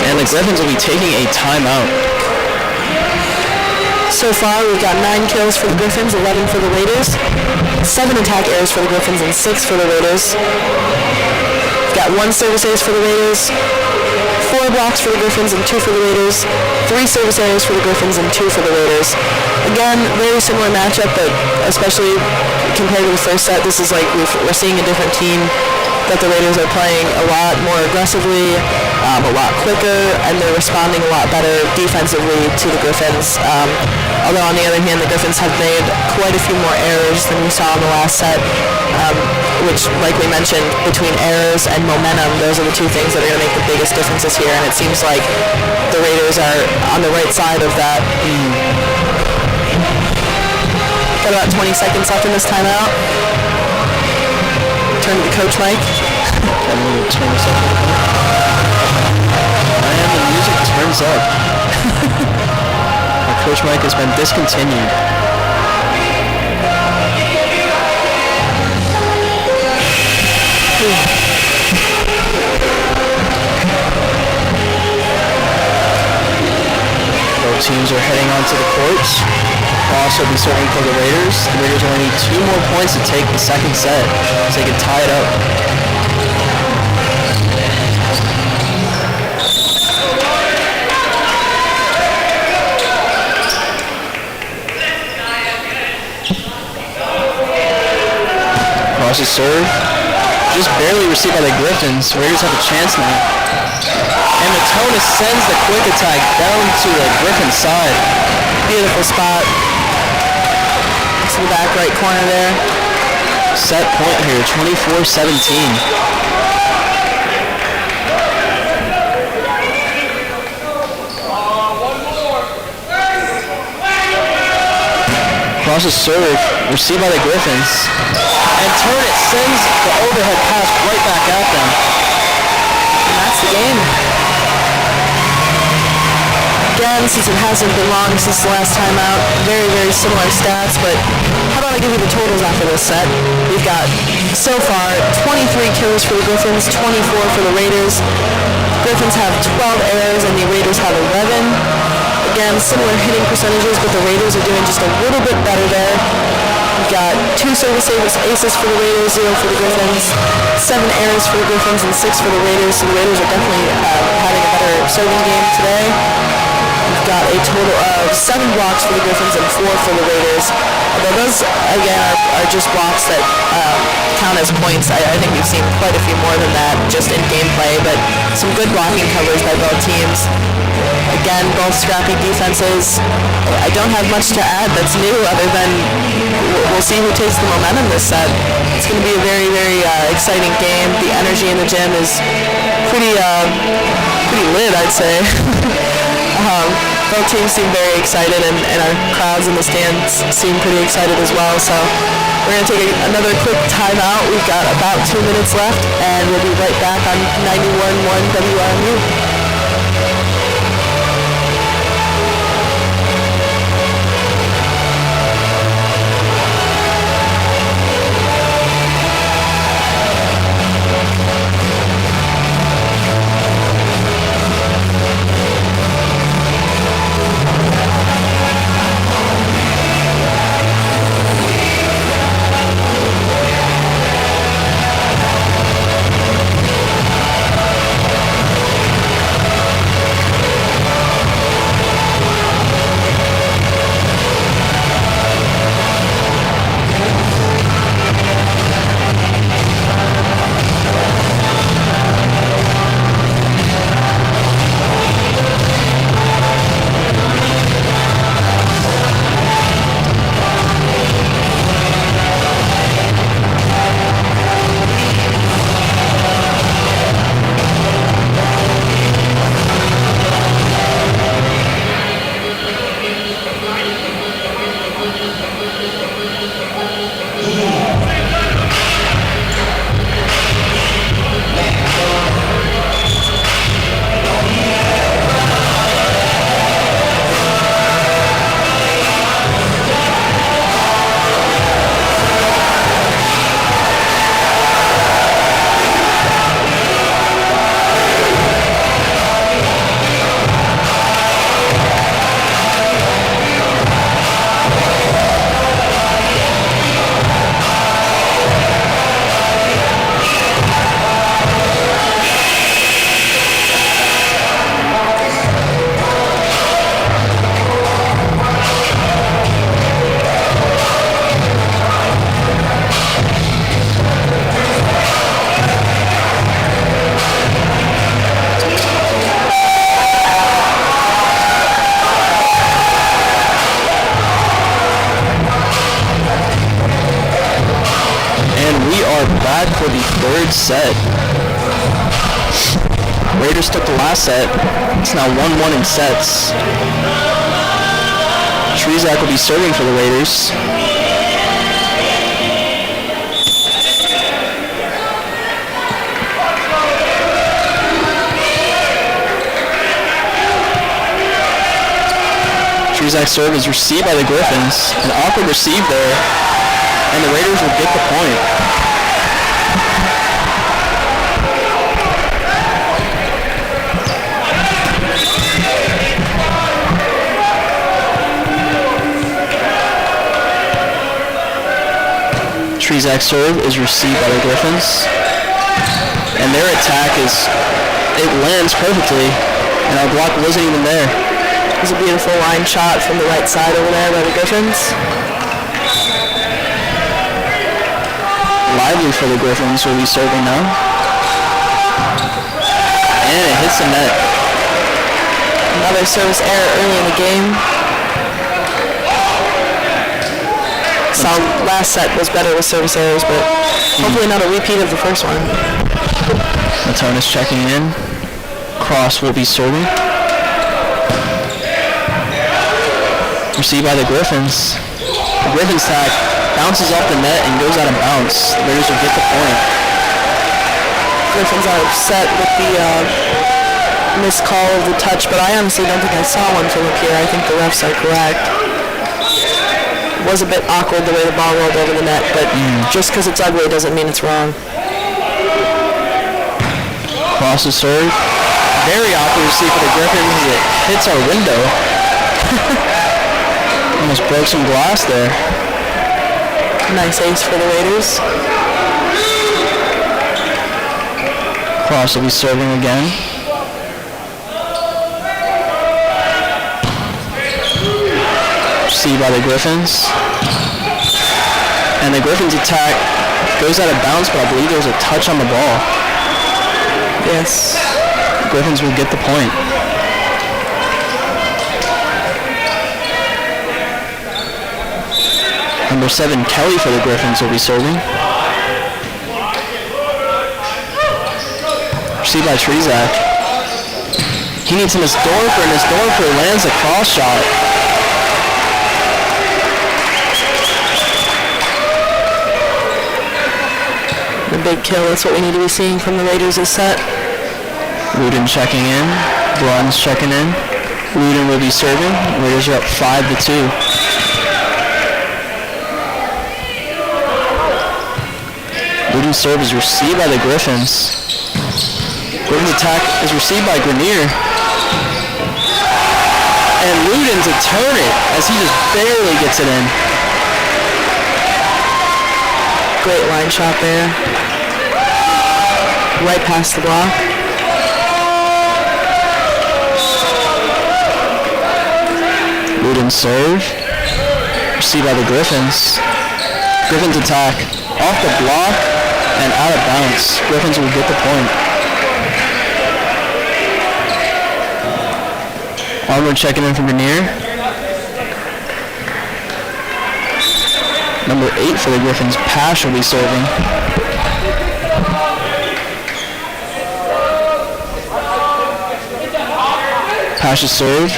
and the Griffins will be taking a timeout.
So far, we've got 9 kills for the Griffins, 11 for the Raiders, 7 attack errors for the Griffins, and 6 for the Raiders. We've got 1 service ace for the Raiders, 4 blocks for the Griffins, and 2 for the Raiders, 3 service errors for the Griffins, and 2 for the Raiders. Again, very similar matchup, but especially compared to the first set, this is like we're seeing a different team, that the Raiders are playing a lot more aggressively, a lot quicker, and they're responding a lot better defensively to the Griffins. Although on the other hand, the Griffins have made quite a few more errors than we saw in the last set, which, like we mentioned, between errors and momentum, those are the two things that are going to make the biggest differences here, and it seems like the Raiders are on the right side of that. Got about 20 seconds left in this timeout. Turn to the coach mic.
And the music turns up. Our coach mic has been discontinued. Both teams are heading onto the courts. Will also be serving for the Raiders. The Raiders only need 2 more points to take the second set, so they can tie it up. Cross the serve. Just barely received by the Griffins. Raiders have a chance now. And Matonis sends the quick attack down to the Griffin side.
Beautiful spot. To the back right corner there.
Set point here, 24-17. Cross the serve, received by the Griffins. And Turnett sends the overhead pass right back at them.
And that's the game. Again, since it hasn't been long since the last time out, very, very similar stats, but how about I give you the totals after this set? We've got, so far, 23 kills for the Griffins, 24 for the Raiders. Griffins have 12 errors and the Raiders have 11. Again, similar hitting percentages, but the Raiders are doing just a little bit better there. We've got 2 service aces for the Raiders, 0 for the Griffins, 7 errors for the Griffins, and 6 for the Raiders, so the Raiders are definitely having a better serving game today. We've got a total of 7 blocks for the Griffins and 4 for the Raiders. Although those, again, are just blocks that count as points. I think we've seen quite a few more than that just in gameplay, but some good blocking coverage by both teams. Again, both scrappy defenses. I don't have much to add that's new other than we'll see who takes the momentum this set. It's going to be a very, very exciting game. The energy in the gym is pretty lit, I'd say. Both teams seem very excited, and our crowds in the stands seem pretty excited as well. So we're going to take another quick timeout. We've got about 2 minutes left, and we'll be right back on 91.1 WRMU.
set. Raiders took the last set. It's now 1-1 in sets. Trezak will be serving for the Raiders. Trezak's serve is received by the Griffins. An awkward receive there, and the Raiders will get the point. Trezak's serve is received by the Griffins, and their attack it lands perfectly, and our block wasn't even there.
It was a beautiful line shot from the right side over there by the Griffins.
Lively for the Griffins will be serving now, and it hits the net.
Another service error early in the game. So last set was better with service errors, but hopefully not a repeat of the first one.
Matonis checking in. Cross will be serving. Received by the Griffins. The Griffins attack bounces off the net and goes out of bounds. The Raiders will get the point.
Griffins are upset with the missed call of the touch, but I honestly don't think I saw one from up here. I think the refs are correct. It was a bit awkward the way the ball rolled over the net, but just because it's ugly doesn't mean it's wrong.
Cross is served. Very awkward to see for the Griffins. It hits our window. Almost broke some glass there.
Nice ace for the Raiders.
Cross will be serving again. Received by the Griffins. And the Griffins attack goes out of bounds, but I believe there's a touch on the ball.
Yes.
The Griffins will get the point. Number 7, Kelly for the Griffins will be serving. Received by Trezak. He needs him as Dorfer, and his Dorfer lands a cross shot.
The big kill, that's what we need to be seeing from the Raiders this set.
Luden checking in. Bruns checking in. Luden will be serving. Raiders are up 5-2. Luden's serve is received by the Griffins. Griffins' attack is received by Grenier. And Luden to turn it as he just barely gets it in.
Great line shot there. Right past the block.
Luden's serve. Received by the Griffins. Griffins attack off the block and out of bounds. Griffins will get the point. Armour checking in from Grenier. Number 8 for the Griffins, Pash will be serving. Pash's serve.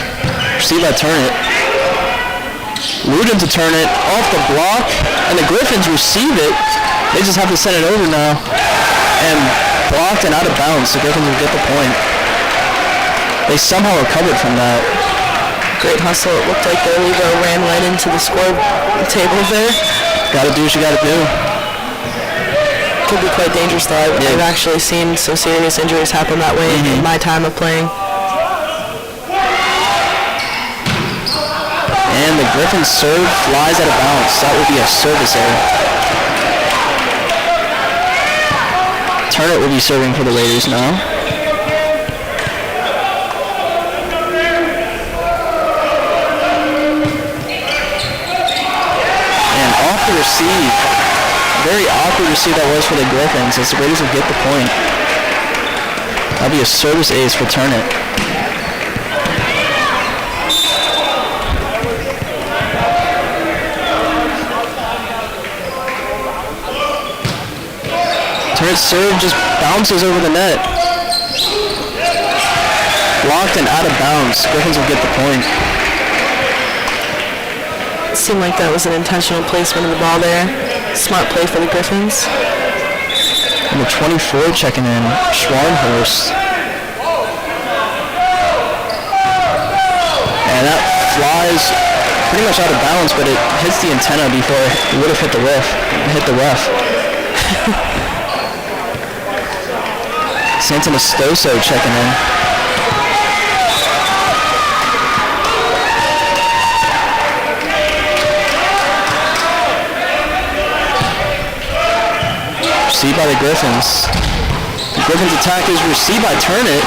Received by Turnit. Luden to turn it off the block, and the Griffins receive it. They just have to send it over now. And blocked and out of bounds. The Griffins will get the point. They somehow recovered from that.
Great hustle. It looked like their Lego ran right into the score table there.
Gotta do what you gotta do.
Could be quite dangerous though. I've actually seen some serious injuries happen that way in my time of playing.
And the Griffins serve flies out of bounds. That would be a service error. Turnit will be serving for the Raiders now. And off the receive. Very awkward receive that was for the Griffins as the Raiders will get the point. That'll be a service ace for Turnit. Turret serve just bounces over the net. Blocked and out of bounds. Griffins will get the point.
It seemed like that was an intentional placement of the ball there. Smart play for the Griffins.
Number 24 checking in, Schwarnhorst. And that flies pretty much out of bounds, but it hits the antenna before it would have hit the ref. It hit the ref. Santana Stoso checking in. Received by the Griffins. The Griffins attack is received by Turnit.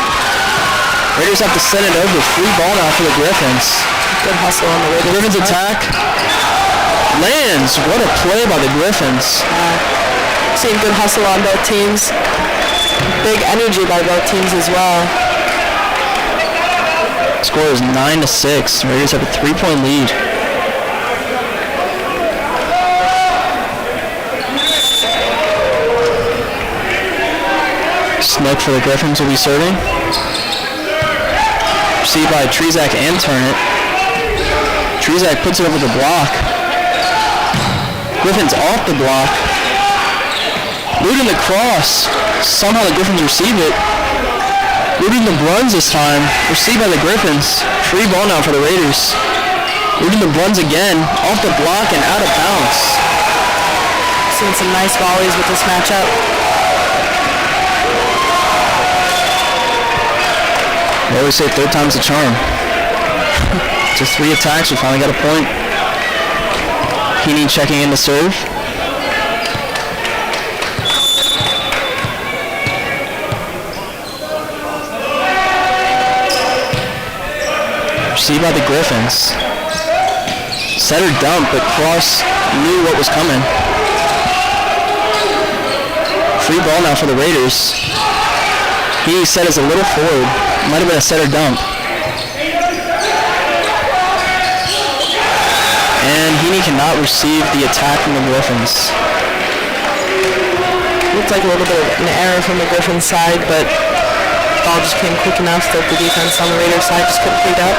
Raiders have to send it over. Free ball now for the Griffins.
Good hustle on the Raiders.
Griffins attack lands. What a play by the Griffins.
Seeing good hustle on both teams. Big energy by both teams as well.
Score is 9-6. Raiders have a 3-point lead. Snook for the Griffins will be serving. Received by Trezak and Turnit. Trezak puts it over the block. Griffins off the block. Looting the cross. Somehow the Griffins receive it. Looting the Bruns this time. Received by the Griffins. Free ball now for the Raiders. Looting the Bruns again. Off the block and out of bounds.
Seeing some nice volleys with this matchup.
They always say third time's a charm. Just 3 attacks, we finally got a point. Heaney checking in to serve. Received by the Griffins. Setter dump, but Cross knew what was coming. Free ball now for the Raiders. He set us a little forward. Might have been a setter dump. And Heaney cannot receive the attack from the Griffins.
Looked like a little bit of an error from the Griffins side, but the ball just came quick enough that the defense on the Raiders side just couldn't clean up.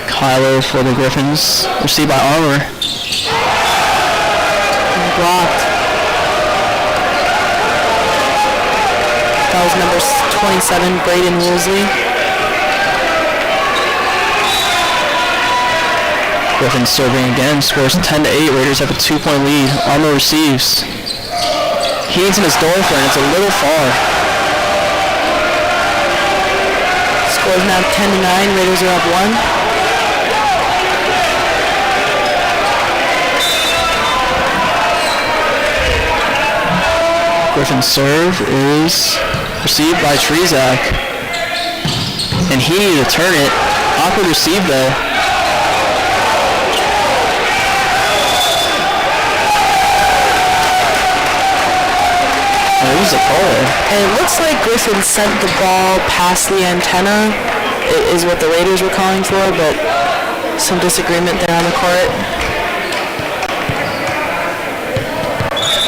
Kyler for the Griffins. Received by Armour.
And blocked. That was number 27, Braden Woolsey.
Griffins serving again. Scores 10-8. Raiders have a 2-point lead. Armour receives. He's in his door front. It's a little far.
Score is now 10-9. Raiders are up 1.
Griffin's serve is received by Trezak. And he needed to turn it. Awkward receive though. Oh, it was a call.
And it looks like Griffin sent the ball past the antenna, is what the Raiders were calling for, but some disagreement there on the court.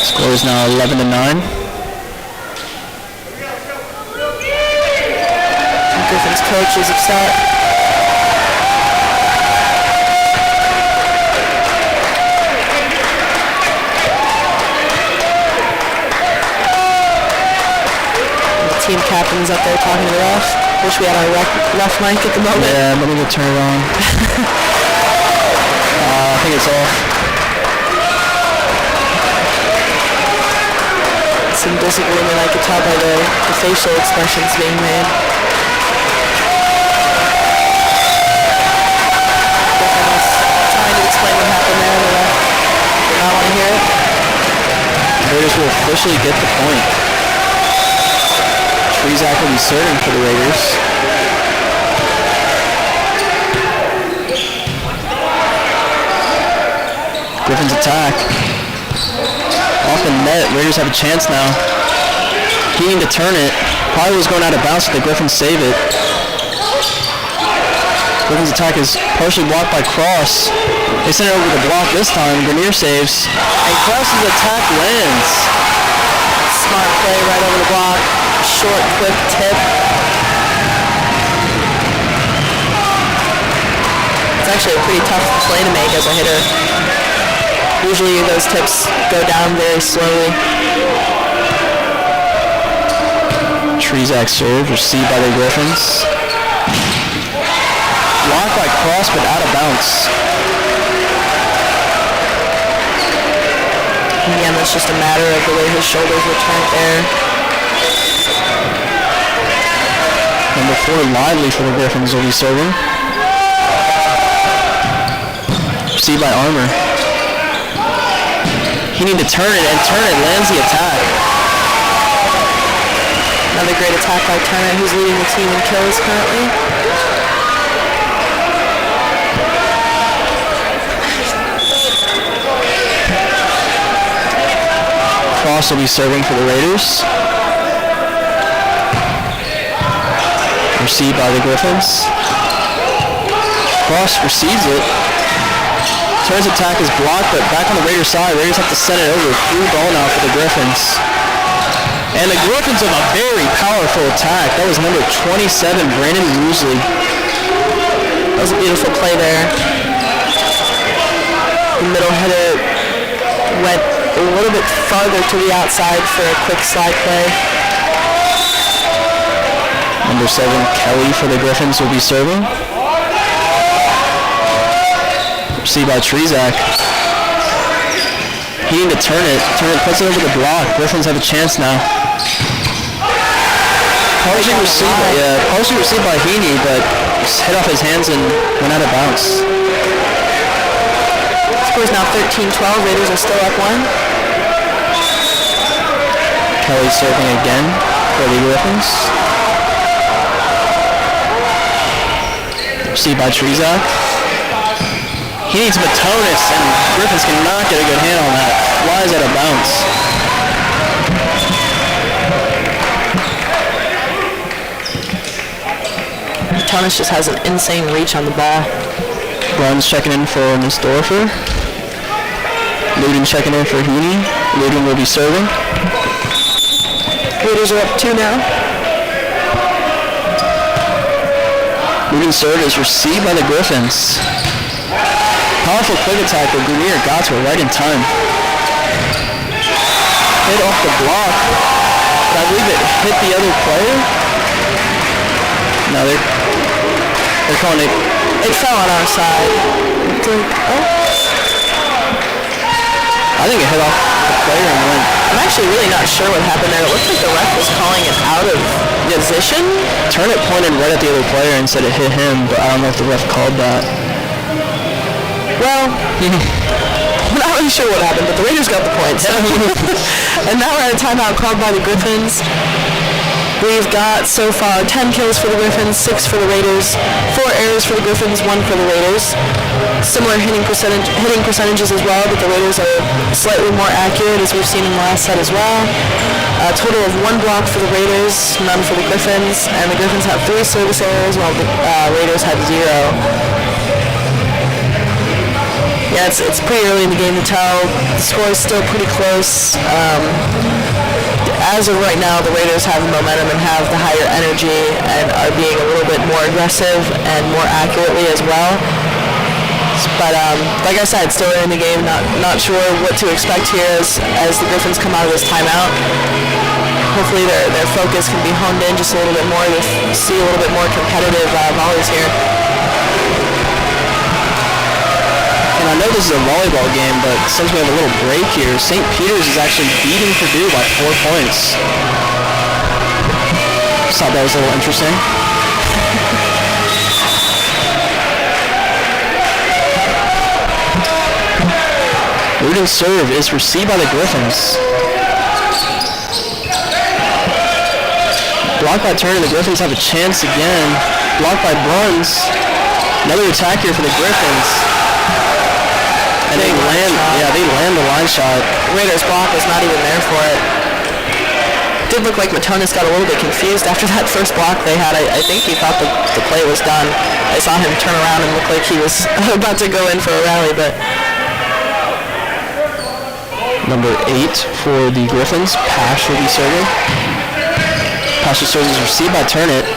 Score is now 11-9.
Griffin's coach is upset. The team captain's up there talking to the ref. Wish we had our ref mic at the moment.
Yeah, let me go turn it on. I think it's off.
Some disagreement I could tell by the facial expressions being made. Trying to explain what happened there. The ref did not want to hear it.
Raiders will officially get the point. Trezak will be serving for the Raiders. Griffin's attack. Off the net, Raiders have a chance now. He needed to turn it. Probably was going out of bounds, but the Griffins save it. Griffins' attack is partially blocked by Cross. They send it over the block this time. Grenier saves. And Cross's attack lands.
Smart play right over the block. Short, quick tip. It's actually a pretty tough play to make as a hitter. Usually those tips go down very slowly.
Trezak serve, received by the Griffins. Blocked by Cross, but out of bounds.
Again, that's just a matter of the way his shoulders were turned there.
Number 4, Lively for the Griffins will be serving. Received by Armour. He needs to turn it, lands the attack.
Another great attack by Turner, who's leading the team in kills currently.
Cross will be serving for the Raiders. Received by the Griffins. Cross receives it. Turner's attack is blocked, but back on the Raiders side. Raiders have to send it over. Free ball now for the Griffins. And the Griffins have a very powerful attack. That was number 27, Brandon Woosley.
That was a beautiful play there. The middle header went a little bit farther to the outside for a quick slide play.
Number 7, Kelly for the Griffins will be serving. Received by Trezak. He needs to turn it, puts it over the block. Griffins have a chance now. Partially received by Heaney, but just hit off his hands and went out of bounds.
Score is now 13-12. Raiders are still up 1.
Kelly serving again for the Griffins. Received by Trezak. He needs Matonis, and Griffins cannot get a good hand on that. Flies out of bounds.
Matonis just has an insane reach on the ball.
Bruns checking in for Nisdorfer. Luden checking in for Heaney. Luden will be serving.
Raiders are up 2 now.
Luden's serve is received by the Griffins. Powerful quick attack, but Grenier got to it right in time. Hit off the block, but I believe it hit the other player. No, they're calling it.
It fell on our side.
I think it hit off the player and went.
I'm actually really not sure what happened there. It looked like the ref was calling it out of position.
Turnit pointed right at the other player and said it hit him, but I don't know if the ref called that.
Well, I'm not really sure what happened, but the Raiders got the points. And now we're at a timeout called by the Griffins. We've got so far 10 kills for the Griffins, 6 for the Raiders, 4 errors for the Griffins, 1 for the Raiders. Similar hitting percentages as well, but the Raiders are slightly more accurate, as we've seen in the last set as well. A total of 1 block for the Raiders, none for the Griffins, and the Griffins have 3 service errors, while the Raiders have 0. Yeah, it's pretty early in the game to tell. The score is still pretty close. As of right now, the Raiders have the momentum and have the higher energy and are being a little bit more aggressive and more accurately as well. But like I said, still early in the game. Not sure what to expect here as the Griffins come out of this timeout. Hopefully their focus can be honed in just a little bit more to see a little bit more competitive volleys here.
And I know this is a volleyball game, but since we have a little break here, St. Peter's is actually beating Purdue by 4 points. Just thought that was a little interesting. Luden's serve is received by the Griffins. Blocked by Turner, the Griffins have a chance again. Blocked by Bruns. Another attack here for the Griffins. And they land the line shot.
Raiders block was not even there for it. did look like Matonis got a little bit confused after that first block they had. I think he thought the play was done. I saw him turn around and look like he was about to go in for a rally, but...
Number 8 for the Griffins, Pash will be serving. Pash serves is received by Turnit.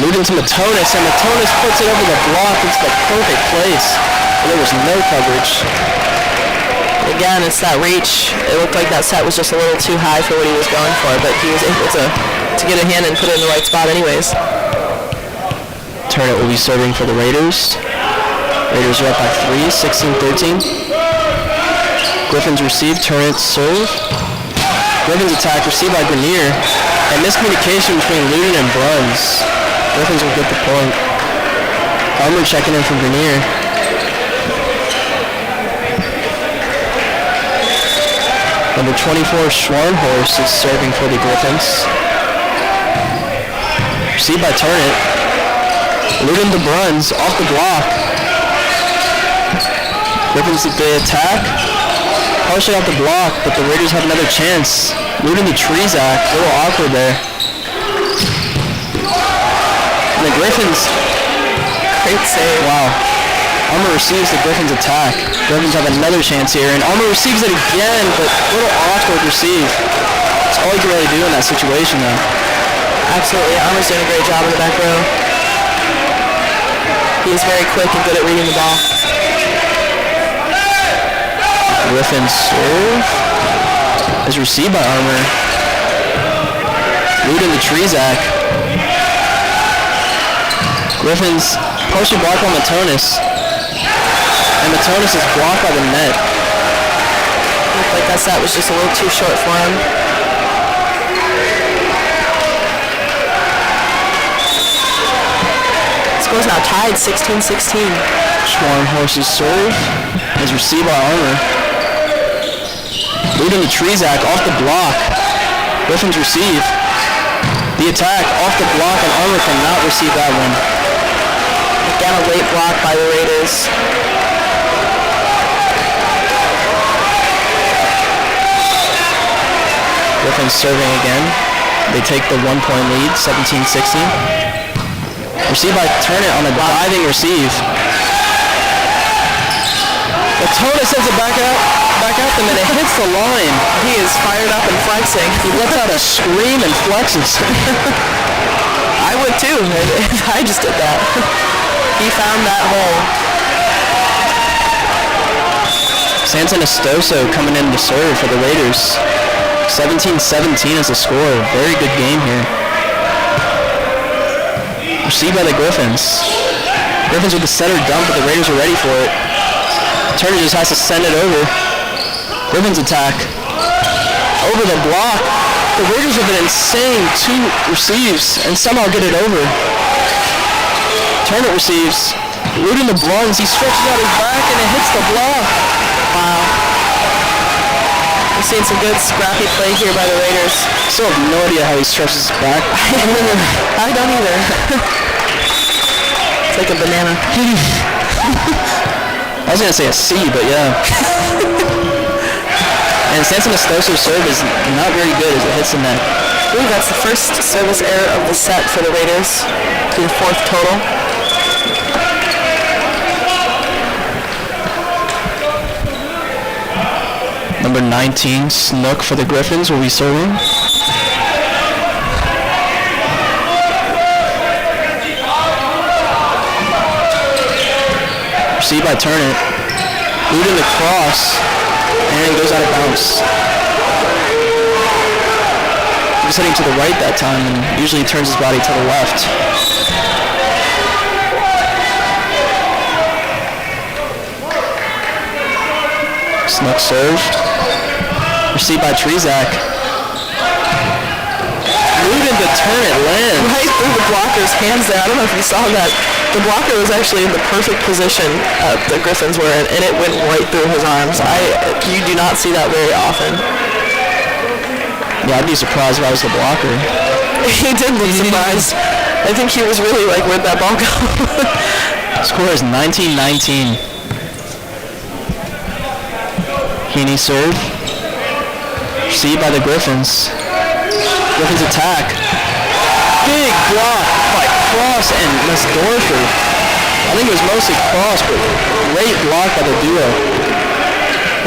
Moving to Matonis, and Matonis puts it over the block into the perfect place. There was no coverage.
Again, it's that reach. It looked like that set was just a little too high for what he was going for, but he was able to get a hand and put it in the right spot anyways.
Turnit will be serving for the Raiders. Raiders are up by 3, 16-13. Griffins receive, Turnit serve. Griffins attack, received by Grenier. And miscommunication between Ludin and Bruns. Griffins will get the point. Armour checking in from Grenier. Number 24, Schwarnhorst is serving for the Griffins. Received by Turnit. Ludin to Bruns, off the block. Griffins the attack. Partially off the block, but the Raiders have another chance. Ludin to Trezak, a little awkward there. And the Griffins,
Great save.
wow. Armour receives the Griffins attack. Griffins have another chance here, and Armour receives it again, but a little awkward receive. That's all you can really do in that situation, though.
Absolutely, Armour's doing a great job in the back row. He is very quick and good at reading the ball.
Griffins serve is received by Armour. Ludin to Trezak. Griffins partially blocked on Matonis. And Matonis is blocked by the net.
Looked like that set was just a little too short for him. Score's now tied 16-16.
Schwarnhorst's serve is received by Armour. Ludin to Trezak off the block. Griffins receive. The attack off the block, and Armour cannot receive that one.
Again, a late block by the Raiders.
Griffins serving again. They take the 1-point lead, 17-16. Received by Turnit on a diving receive. Matonis sends it back out them, and it hits the line.
He is fired up and flexing.
He lets out a scream and flexes.
I would too if I just did that. He found that hole.
Sanson Estoso coming in to serve for the Raiders. 17-17 is the score. Very good game here. Received by the Griffins. Griffins with the center dump, but the Raiders are ready for it. Turner just has to send it over. Griffins attack. Over the block. The Raiders have been insane. 2 receives and somehow get it over. Turner receives. Ludin to Bruns. He stretches out his back and it hits the block.
Wow. We've seen some good scrappy play here by the Raiders.
Still have no idea how he stretches his back.
I don't either. It's like a banana.
I was going to say a C, but yeah. And Sanson Estoso's serve is not very good as it hits the net.
Ooh, that's the first service error of the set for the Raiders. To the 4th total.
Number 19, Snook for the Griffins will be serving. Received by Turnit. Ludin the cross, and it goes out of bounds. He was heading to the right that time, and usually he turns his body to the left. Snook serve. Received by Trezak. Ludin to Turnit land.
Right through the blocker's hands there. I don't know if you saw that. The blocker was actually in the perfect position the Griffins were in, and it went right through his arms. You do not see that very often.
Yeah, I'd be surprised if I was the blocker.
He did look surprised. I think he was really like, where'd that ball go?
Score is 19-19. Heaney serve. Received by the Griffins. Griffin's attack. Big block by Cross and Mesdorfer. I think it was mostly Cross, but great block by the duo.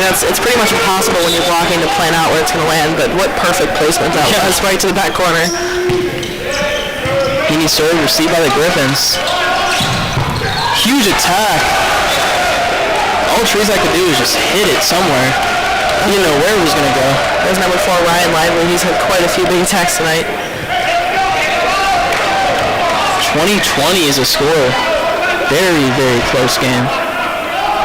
It's pretty much impossible when you're blocking to plan out where it's going to land, but what perfect placement that was, right to the back corner.
Heaney serve, received by the Griffins. Huge attack. All Trezak could do was just hit it somewhere. He didn't know where it was going to go.
There's number 4, Ryan Lively. He's had quite a few big attacks tonight.
20-20 is a score. Very, very close game.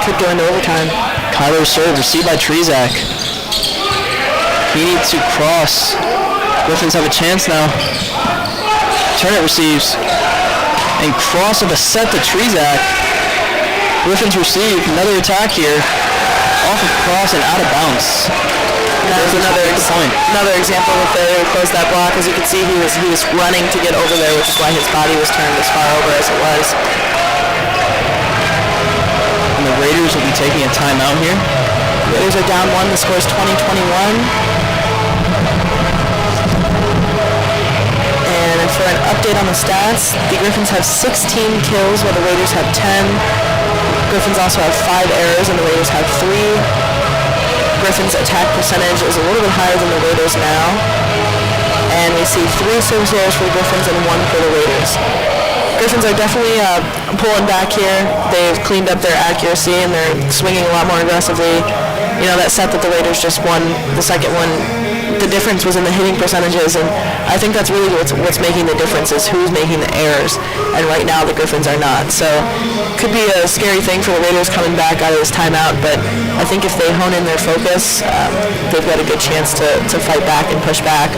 Could go into overtime.
Kyler serve, received by Trezak. He needs to cross. Griffins have a chance now. Turnit receives. And cross of a set to Trezak. Griffins receive. Another attack here. Off of Cross and out of bounds.
That was another example of failure to close that block. As you can see, he was running to get over there, which is why his body was turned as far over as it was.
And the Raiders will be taking a timeout here.
Raiders are down 1. The score is 20-21. And for an update on the stats, the Griffins have 16 kills while the Raiders have 10. Griffins also have 5 errors and the Raiders have 3. Griffins' attack percentage is a little bit higher than the Raiders now. And we see 3 service errors for the Griffins and 1 for the Raiders. Griffins are definitely pulling back here. They've cleaned up their accuracy and they're swinging a lot more aggressively. You know, that set that the Raiders just won, the second one, the difference was in the hitting percentages, and I think that's really what's making the difference is who's making the errors, and right now the Griffins are not. So could be a scary thing for the Raiders coming back out of this timeout, but I think if they hone in their focus, they've got a good chance to fight back and push back.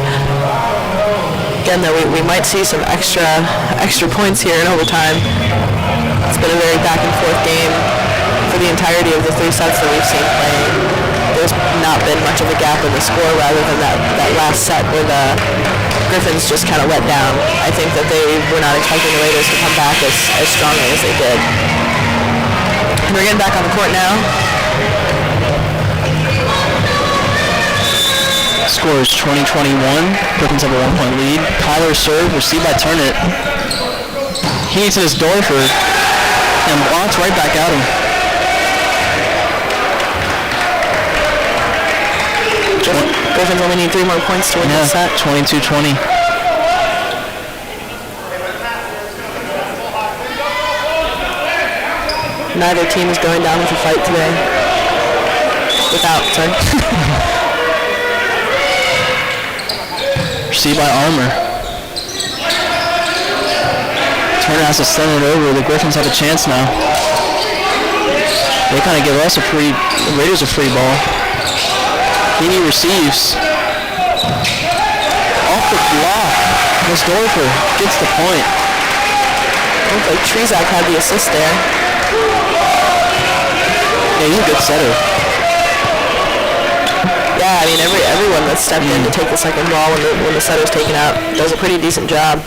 Again, though, we might see some extra points here in overtime. It's been a very back and forth game for the entirety of the 3 sets that we've seen playing. There's not been much of a gap in the score rather than that last set where the Griffins just kind of let down. I think that they were not expecting the Raiders to come back as strongly as they did. And we're getting back on the court now.
Score is 20-21. Griffins have a 1-point lead. Kyler serve, received by Turnit. He needs his Dorfer and blocks right back at him.
Griffins only need 3 more points to win this set.
22-20.
Neither team is going down with a fight today. Sorry.
Received by Armour. Turner has to send it over. The Griffins have a chance now. They kind of give us the Raiders a free ball. Heaney receives. Off the block. Mesdorfer gets the point.
Looks like Trezak had the assist there.
Yeah, he's a good setter.
Yeah, I mean everyone that's stepped in to take the second ball when the setter's taken out does a pretty decent job.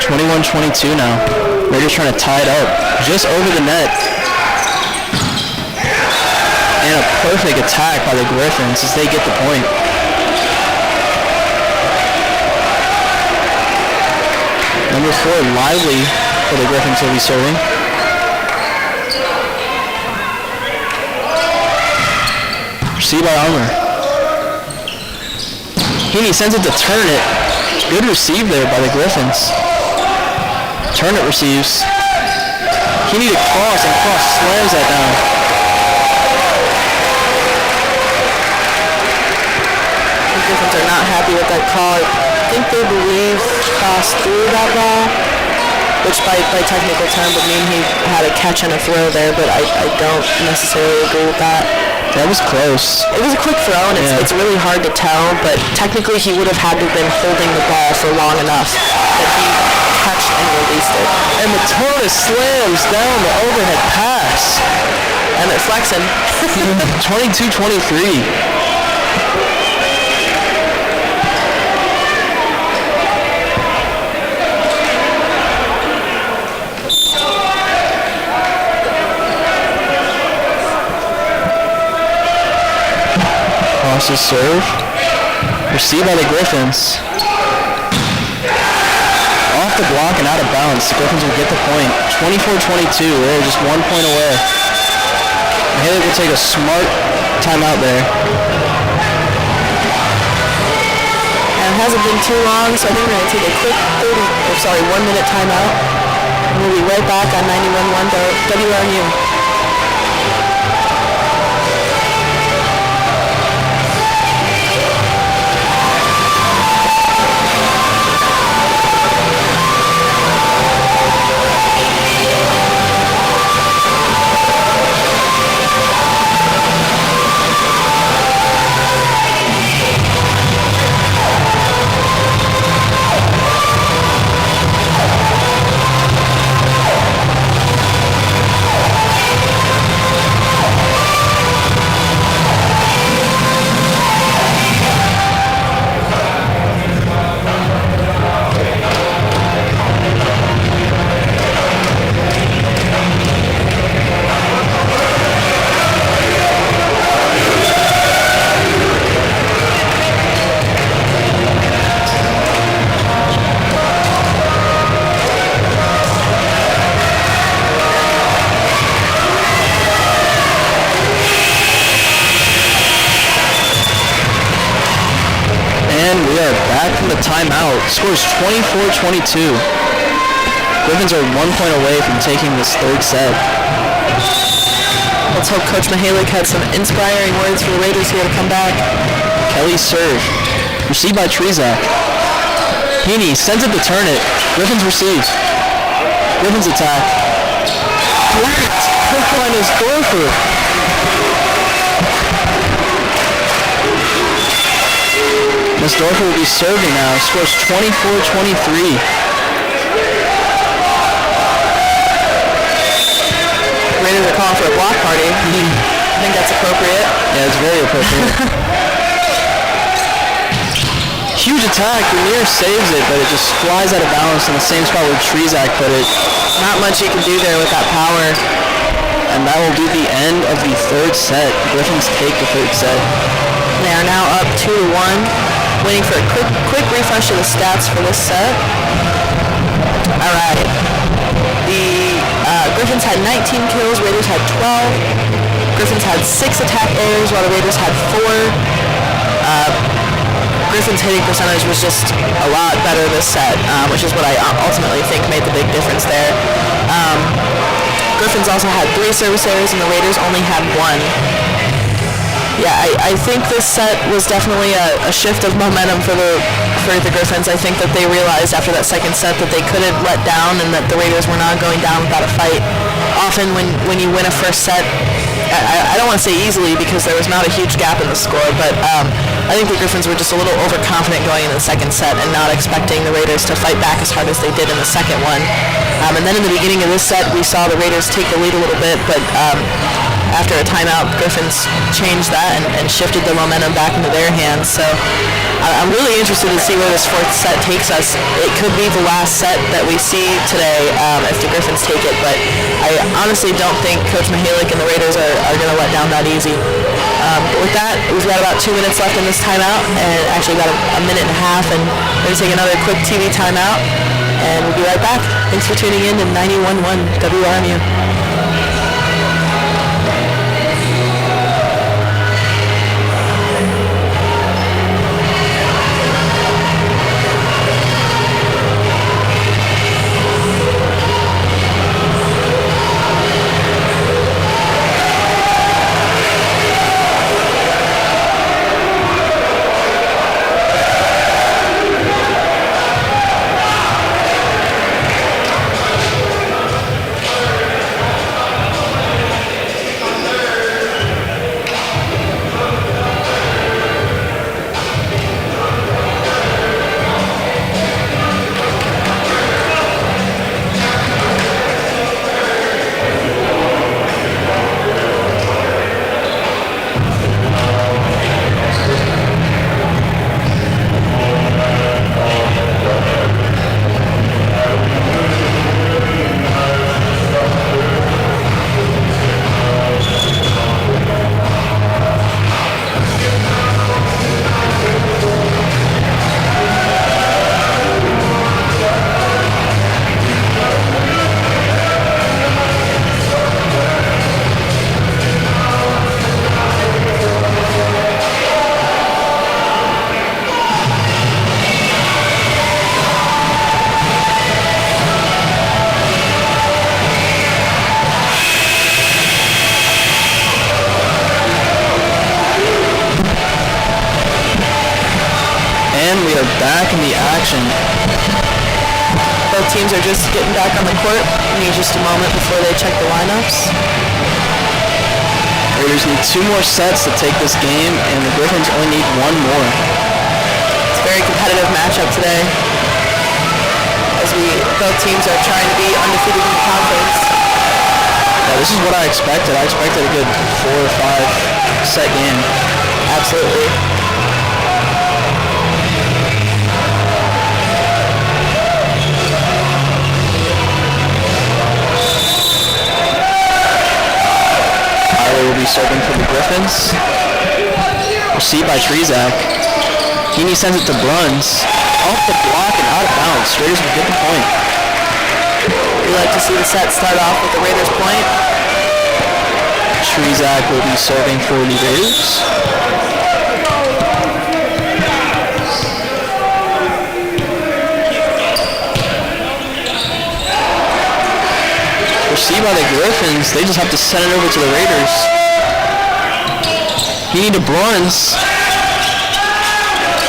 21-22 now. Raiders trying to tie it up. Just over the net. And a perfect attack by the Griffins as they get the point. Number 4, Lively for the Griffins will be serving. Received by Armour. Heaney sends it to Turnit. Good receive there by the Griffins. Turnit receives. Heaney to Cross, and Cross slams that down.
The Griffins are not happy with that call. I think they believe Cross threw that ball, which by technical term would mean he had a catch and a throw there, but I don't necessarily agree with that.
That was close.
It was a quick throw, and it's really hard to tell, but technically he would have had to have been holding the ball for long enough that he catched and released it.
And Matona slams down the overhead pass.
And they're flexing.
22-23. Cross serve. Received by the Griffins. Off the block and out of bounds. The Griffins will get the point. 24-22. They're just 1 point away. Haley will take a smart timeout there.
And it hasn't been too long, so I think we're going to take a quick 1 minute timeout. And we'll be right back on 91.1 WRNU.
Timeout. Scores 24-22. Griffins are 1 point away from taking this third set.
Let's hope Coach Mihalik had some inspiring words for the Raiders here to come back.
Kelly's serve. Received by Trezak. Heaney sends it to turn it. Griffins receive. Griffins attack. Blocked. Quick line is Dorfer. Miss Dorfer will be serving now. Scores 24-23.
Raiders are calling for a block party. I think that's appropriate.
Yeah, it's very appropriate. Huge attack. Lanier saves it, but it just flies out of balance in the same spot where Trezak put it.
Not much you can do there with that power.
And that will be the end of the third set. The Griffins take the third set.
They are now up 2-1. Waiting for a quick refresh of the stats for this set. All right. The Griffins had 19 kills, Raiders had 12. Griffins had 6 attack errors, while the Raiders had 4. Griffins' hitting percentage was just a lot better this set, which is what I ultimately think made the big difference there. Griffins also had 3 service errors, and the Raiders only had 1. Yeah, I think this set was definitely a shift of momentum for the Griffins. I think that they realized after that second set that they couldn't let down and that the Raiders were not going down without a fight. Often when you win a first set, I don't want to say easily because there was not a huge gap in the score, but I think the Griffins were just a little overconfident going into the second set and not expecting the Raiders to fight back as hard as they did in the second one. And then in the beginning of this set, we saw the Raiders take the lead a little bit, but after a timeout, Griffins changed that and shifted the momentum back into their hands. So I'm really interested to see where this fourth set takes us. It could be the last set that we see today if the Griffins take it, but I honestly don't think Coach Mihalik and the Raiders are going to let down that easy. But with that, we've got about 2 minutes left in this timeout, and actually about a minute and a half, and we're going to take another quick TV timeout, and we'll be right back. Thanks for tuning in to 91.1 WRMU.
are back in the action.
Both teams are just getting back on the court. We need just a moment before they check the lineups.
Raiders need 2 more sets to take this game, and the Griffins only need 1 more.
It's a very competitive matchup today, as both teams are trying to be undefeated in the conference.
Yeah, this is what I expected. I expected a good 4 or 5 set game.
Absolutely.
Will be serving for the Griffins. Received by Trezak. Heaney sends it to Bruns. Off the block and out of bounds. Raiders will get the point.
We like to see the set start off with the Raiders point.
Trezak will be serving for the Raiders. Received by the Griffins. They just have to send it over to the Raiders. Heaney to Bruns.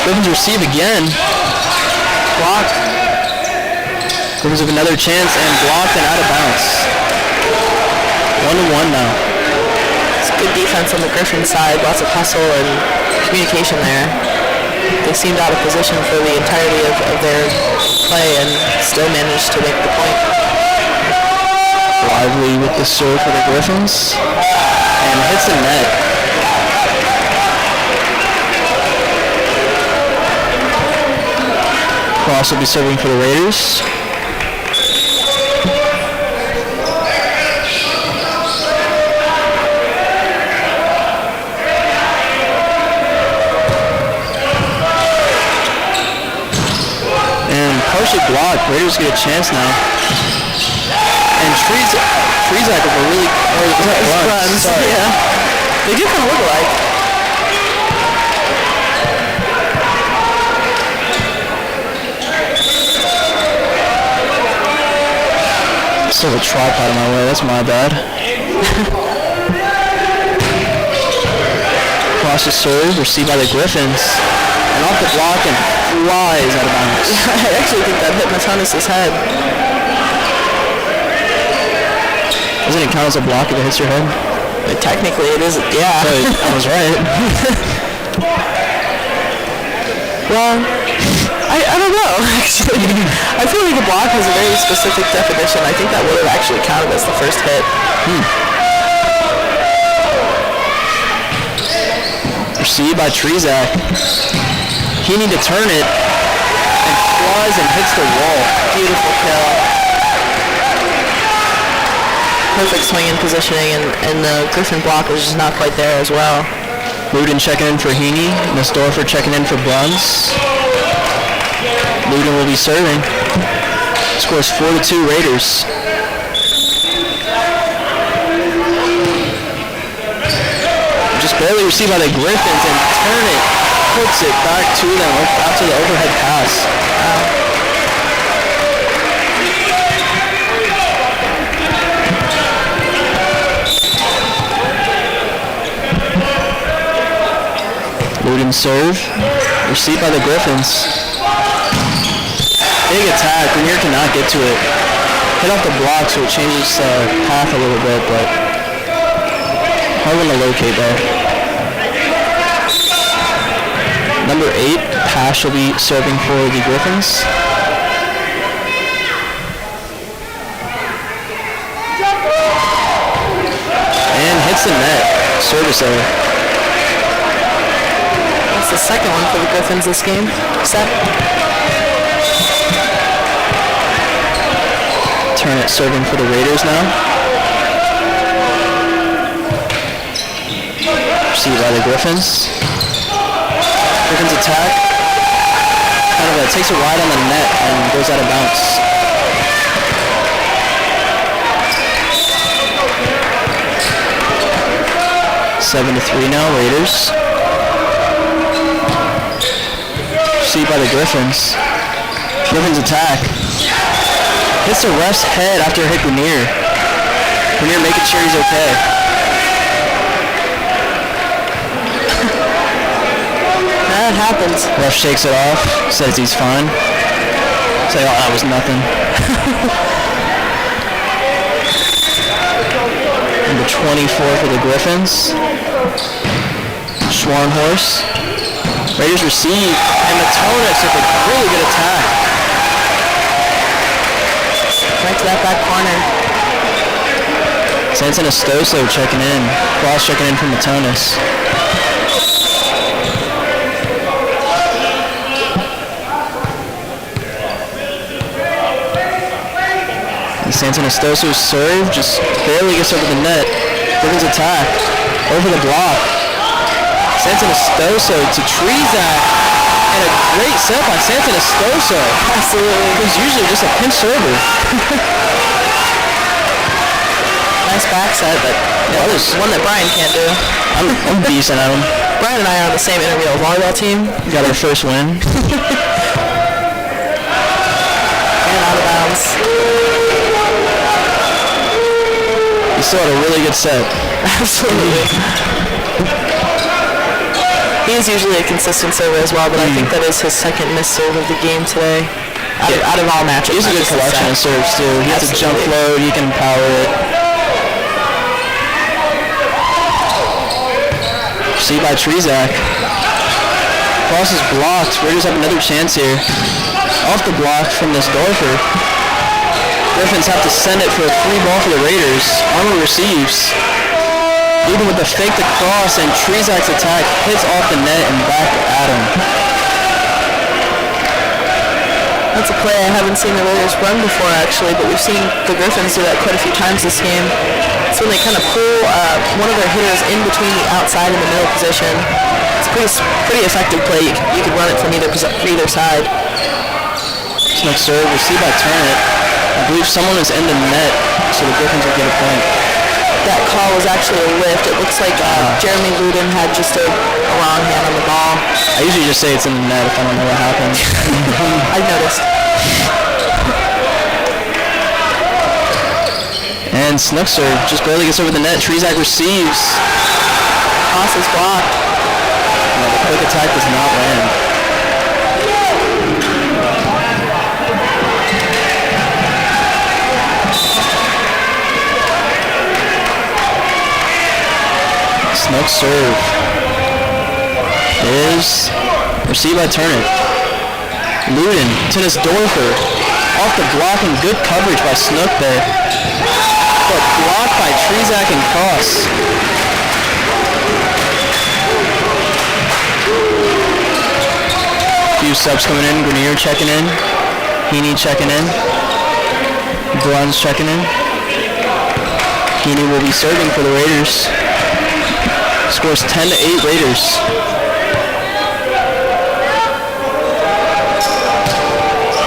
Griffins receive again. Blocked. Griffins have another chance and blocked and out of bounds. 1-1 now.
It's good defense on the Griffins side. Lots of hustle and communication there. They seemed out of position for the entirety of their play and still managed to make the point.
Lively with the serve for the Griffins. And hits the net. Cross will be serving for the Raiders. And partially blocked. Raiders get a chance now. And Trezak of a really
Bruns. Yeah. They do kind of look alike.
Still a tripod in my way, that's my bad. Cross the serve, received by the Griffins. And off the block and flies out of bounds.
I actually think that hit Matonis' head.
Doesn't it count as a block if it hits your head?
Technically it is, yeah.
So I was right.
Well, I don't know, actually. I feel like a block has a very specific definition. I think that would have actually counted as the first hit.
Received by Trezak. Heaney to turn it and flies and hits the wall.
Beautiful kill. Perfect swing and positioning, and the Griffin block was just not quite there as well.
Luden checking in for Heaney. Nestorfer checking in for Bruns. Luden will be serving. Scores 4-2 Raiders. Just barely received by the Griffins and turn it, puts it back to them after the overhead pass. Luden serve, received by the Griffins. Big attack, Grenier cannot get to it. Hit off the block so it changes path a little bit, but hard one to locate there. Number 8, Pash will be serving for the Griffins. And hits the net, service error.
The second one for the Griffins this game. Set.
Turn it serving for the Raiders now. Received by the Griffins. Griffins attack. Kind of takes a ride on the net and goes out of bounds. Seven to 3 now, Raiders. Received by the Griffins. Griffins attack. Hits the ref's head after it hit Grenier. Grenier making sure he's okay.
That happens.
Ref shakes it off, says he's fine. Say, oh, that was nothing. Number 24 for the Griffins. Schwarnhorse. Raiders receive, and Matonis with a really good attack.
Right to that back corner.
Santanastoso checking in. Cross checking in from Matonis. Santanastoso's serve just barely gets over the net. Griffins attack. Over the block. Santanastoso to Trezak. And a great set by Santanastoso.
Absolutely.
Who's usually just a pinch server.
Nice back set, but one that Brian can't do.
I'm decent at him.
Brian and I are on the same intramural volleyball team.
Got our first win.
And out of bounds.
He still had a really good set.
Absolutely. He is usually a consistent server as well, but I think that is his second missed serve of the game today. Out of all matchups.
He's a good collection of serves too. He has a jump float, he can power it. Received by Trezak. Cross is blocked. Raiders have another chance here. Off the block from this Dorfer. Griffins have to send it for a free ball for the Raiders. Armour receives. Even with the fake to cross, and Trezak's attack hits off the net and back at him.
That's a play I haven't seen the Raiders run before actually, but we've seen the Griffins do that quite a few times this game. It's when they kind of pull one of their hitters in between the outside and the middle position. It's a pretty effective play. You could run it from either side.
Snook serve, received by Turnip. I believe someone is in the net, so the Griffins will get a point.
That call was actually a lift. It looks like Jeremy Luden had just a wrong hand on the ball.
I usually just say it's in the net if I don't know what happened.
I've noticed.
And Snook serve just barely gets over the net. Trezak receives.
Cross is blocked.
No, the quick attack does not land. Snook serve is received by Turnip. Luden to this Dorfer. Off the block and good coverage by Snook there. But blocked by Trezak and Cross. Few subs coming in. Grenier checking in. Heaney checking in. Bruns checking in. Heaney will be serving for the Raiders. Scores 10-8 Raiders.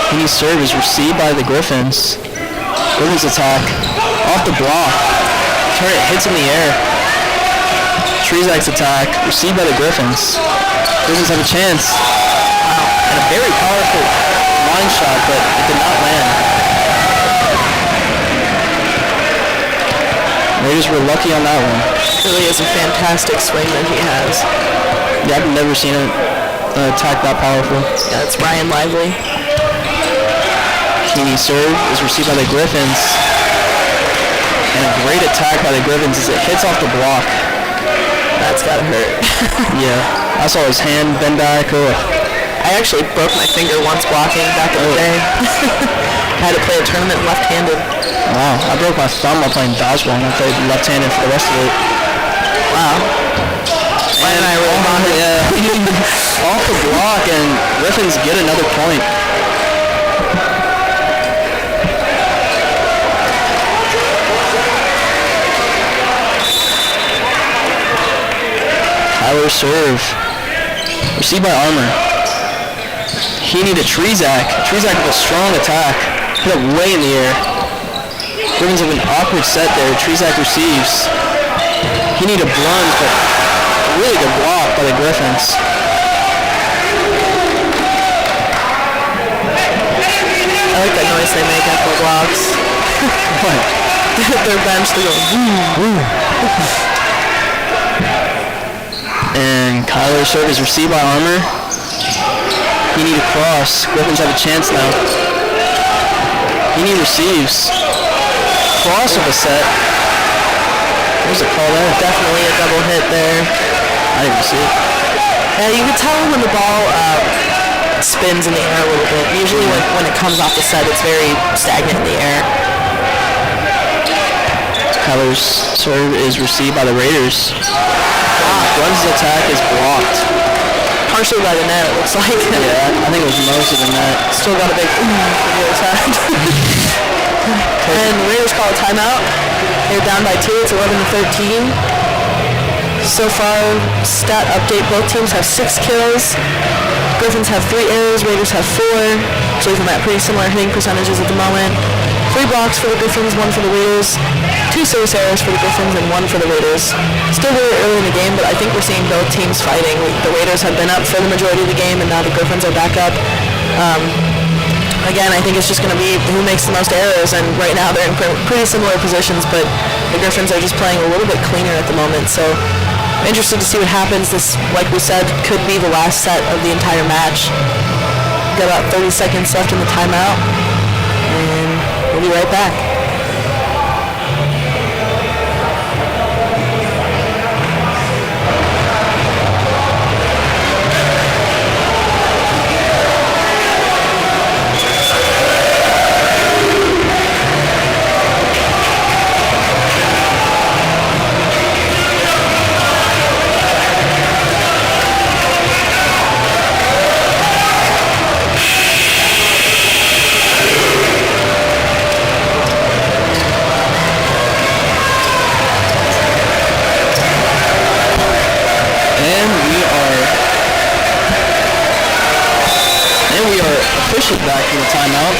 Heaney's serve is received by the Griffins. Griffins attack. Off the block. Turn it hits in the air. Trezak's attack. Received by the Griffins. Griffins have a chance. Wow. And a very powerful line shot, but it did not land. Raiders were lucky on that one.
Really is a fantastic swing that he has.
Yeah, I've never seen an attack that powerful.
Yeah, it's Ryan Lively.
Heaney's serve is received by the Griffins. And a great attack by the Griffins as it hits off the block.
That's gotta hurt.
Yeah, I saw his hand bend back.
I actually broke my finger once blocking back in the day. I had to play a tournament left-handed.
Wow, I broke my thumb while playing dodgeball and I played left-handed for the rest of it.
Wow.
And I off the block, and Griffins get another point. Tyler serve. Received by Armour. Heaney to Trezak. Trezak with a strong attack. Hit it way in the air. Griffins have an awkward set there. Trezak receives. Heaney to Bruns, but a really good block by the Griffins.
I like that noise they make after blocks.
What?
Their bench, they go woo.
And Kyler's serve is received by Armour. Heaney to cross. Griffins have a chance now. Heaney receives. Cross of a set. There's a call there.
Definitely a double hit there.
I didn't see it.
Yeah, you can tell when the ball spins in the air a little bit. Usually when it comes off the set, it's very stagnant in the air.
Kyler's serve is received by the Raiders. Bruns' attack is blocked.
Partially by the net, it looks like.
Yeah, I think it was most of the net.
Still got a big from the other side. And the Raiders call a timeout. They're down by 2. It's 11-13. So far, stat update, both teams have 6 kills. Griffins have 3 errors, Raiders have 4. So we've got pretty similar hitting percentages at the moment. 3 blocks for the Griffins, 1 for the Raiders. 2 service errors for the Griffins and 1 for the Raiders. Still very early in the game, but I think we're seeing both teams fighting. The Raiders have been up for the majority of the game, and now the Griffins are back up. Again, I think it's just going to be who makes the most errors, and right now they're in pretty similar positions, but the Griffins are just playing a little bit cleaner at the moment. So I'm interested to see what happens. This, like we said, could be the last set of the entire match. Got about 30 seconds left in the timeout, and we'll be right back.
Bishop back in the timeout.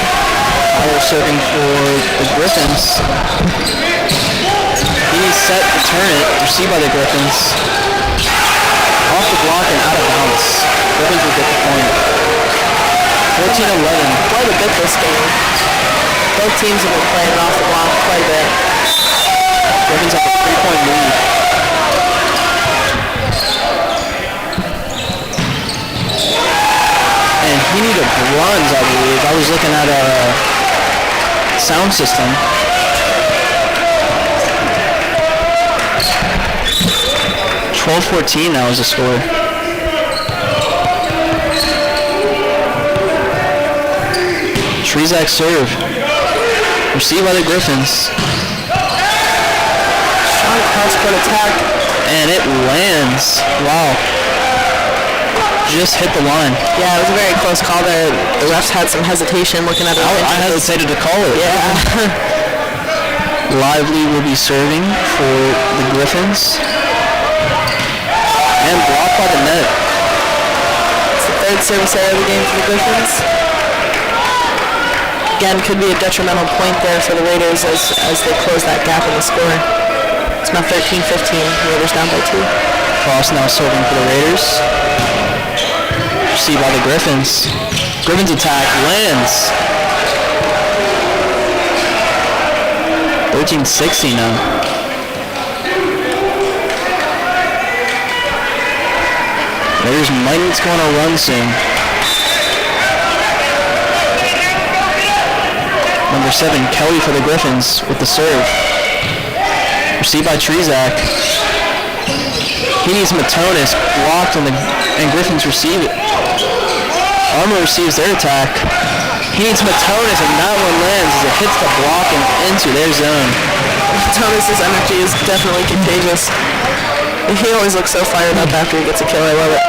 Tyler serving for the Griffins. He's set to turn it. Received by the Griffins. Off the block and out of bounds. Griffins will get the point. 14-11.
Quite a bit this game. Both teams have been playing off the block quite a bit.
Griffins have a 3-point lead. And he needed runs, I believe. I was looking at a sound system. (12-14) now is the score. Trezak serve. Received by the Griffins.
Strong cross-court attack.
And it lands. Wow. Just hit the line.
Yeah, it was a very close call there. The refs had some hesitation looking at it.
I hesitated to call it.
Yeah.
Lively will be serving for the Griffins. And blocked by the net.
It's the 3rd service error of the game for the Griffins. Again, could be a detrimental point there for the Raiders as they close that gap in the score. It's now 13-15. Raiders down by 2.
Cross now serving for the Raiders. Received by the Griffins. Griffins attack lands. 13-16 now. Raiders might need to go on a run soon. Number 7, Kelly for the Griffins with the serve. Received by Trezak. He needs Matonis blocked and Griffins receive it. Armour receives their attack. He needs Matonis and that one lands as it hits the block and into their zone.
Matonis' energy is definitely contagious. He always looks so fired up after he gets a kill. I love it.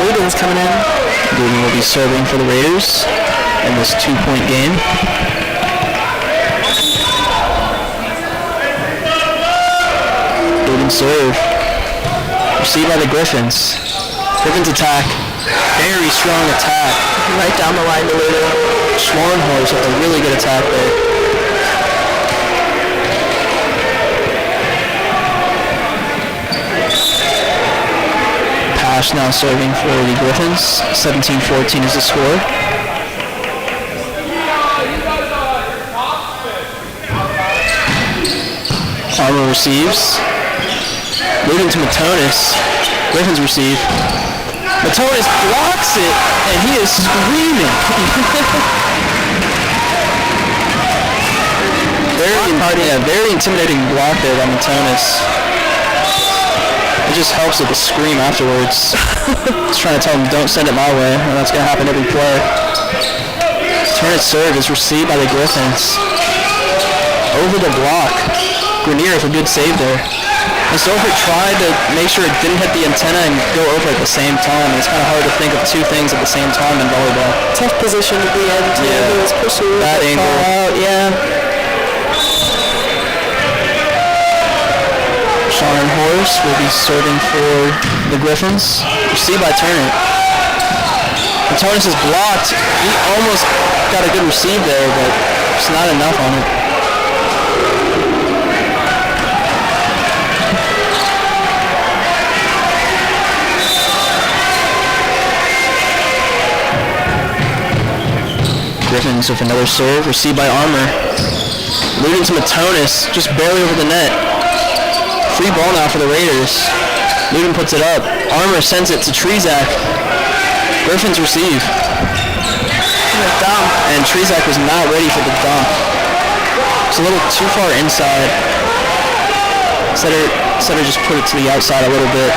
Rubin's coming in.
Rubin will be serving for the Raiders in this 2-point game. Rubin serve. Received by the Griffins. Griffins attack. Very strong attack.
Right down the line to Rubin.
Schwarnhorst with a really good attack there. Pash now serving for the Griffins. 17-14 is the score. Armour receives. Moving to Matonis. Griffins receive. Matonis blocks it, and he is screaming. Very intimidating block there by Matonis. It just helps with the scream afterwards. Just trying to tell him, don't send it my way, and that's going to happen every play. Turn it serve is received by the Griffins. Over the block. Grenier with a good save there. And Stover tried to make sure it didn't hit the antenna and go over at the same time. It's kind of hard to think of two things at the same time in volleyball.
Tough position to be in, too.
Yeah.
He was pushing
that angle.
Out. Yeah.
Sean Horse will be serving for the Griffins. Received by Turner. Matonis is blocked. He almost got a good receive there, but it's not enough on it. Griffins with another serve, received by Armour. Leading to Matonis, just barely over the net. Free ball now for the Raiders. Luton puts it up. Armour sends it to Trezak. Griffins receive. And Trezak was not ready for the dump. It's a little too far inside. Setter just put it to the outside a little bit.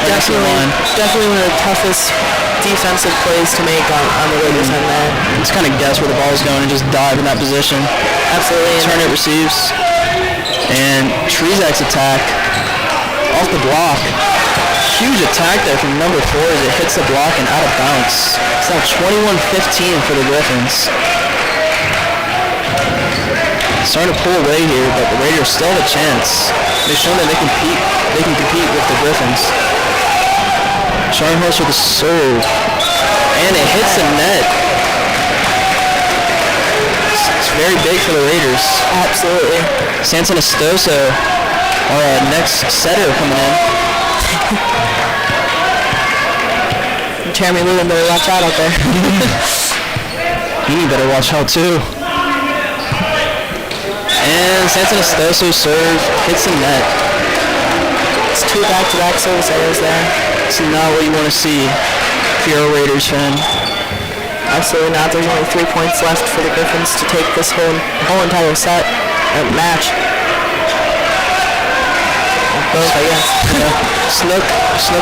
Definitely one of the toughest defensive plays to make on the Raiders end there.
Just kind of guess where the ball is going and just dive in that position.
Absolutely.
Turn it receives. And Trezak's attack off the block. Huge attack there from number 4 as it hits the block and out of bounds. It's now 21-15 for the Griffins. Starting to pull away here, but the Raiders still have a chance. They've shown that they can compete with the Griffins. Scharnhorst with a serve. And it hits the net. It's very big for the Raiders.
Absolutely.
Sanson Estoso, our next setter coming in.
Jeremy Luton better watch out there.
He better watch out too. And Sanson Estoso serve hits the net.
It's 2 back-to-back service errors there.
It's not what you want to see if you're a Raiders fan.
Absolutely not. There's only 3 points left for the Griffins to take this whole entire set match. Both, I guess.
Yeah. Snook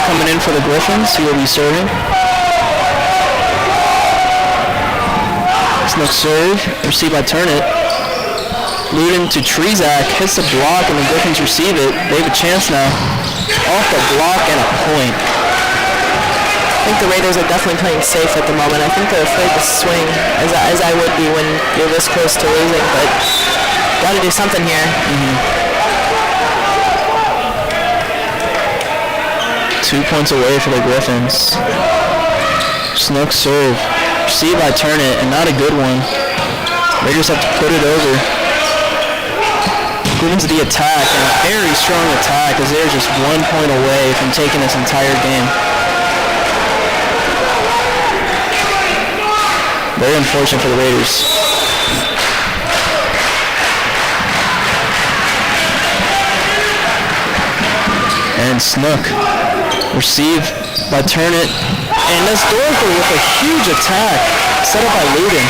coming in for the Griffins. He will be serving. Snook serve, received by Turnit. Luton to Trezak, hits the block and the Griffins receive it. They have a chance now. Off the block and a point.
I think the Raiders are definitely playing safe at the moment. I think they're afraid to swing, as I would be when you're this close to losing, but got to do something here.
2 points away for the Griffins. Snook serve, received by Turnit, and not a good one. Raiders have to put it over. Griffins to the attack, and a very strong attack as they're just 1 point away from taking this entire game. Very unfortunate for the Raiders. And Snook, received by Turnit, and Nesdorfer with a huge attack set up by Luton.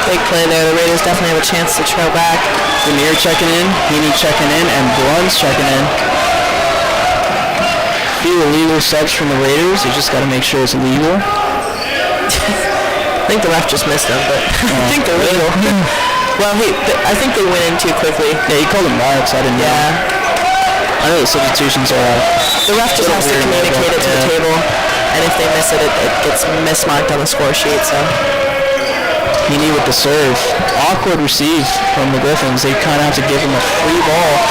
Big play there. The Raiders definitely have a chance to trail back.
Grenier checking in, Heaney checking in, and Blunt's checking in. Few illegal subs from the Raiders. You just got to make sure it's legal.
I think the ref just missed them, but I think they're legal. Well, I think they went in too quickly.
Yeah, he called them back, so I didn't know.
Yeah.
I know the substitutions are
The ref just has to communicate it to the table, and if they miss it, it gets mismarked on the score sheet. So.
Heaney with the serve. Awkward receive from the Griffins. They kind of have to give him a free ball.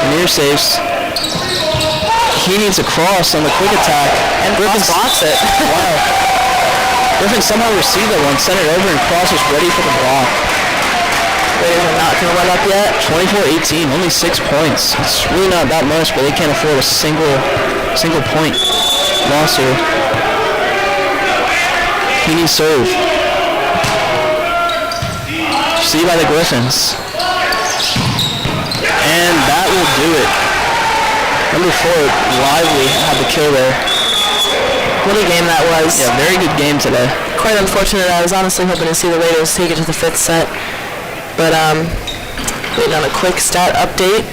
Grenier saves. He needs a cross on the quick attack.
And Griffins blocks it.
Wow. Griffins somehow received that one, sent it over, and Cross was ready for the block.
Raiders are not going to run up yet.
24-18, only 6 points. It's really not that much, but they can't afford a single point loss here. He needs serve. See by the Griffins. And that will do it. Number 4, Lively, had the kill there.
What a game that was.
Yeah, very good game today.
Quite unfortunate. I was honestly hoping to see the Raiders take it to the 5th set. But waiting on a quick stat update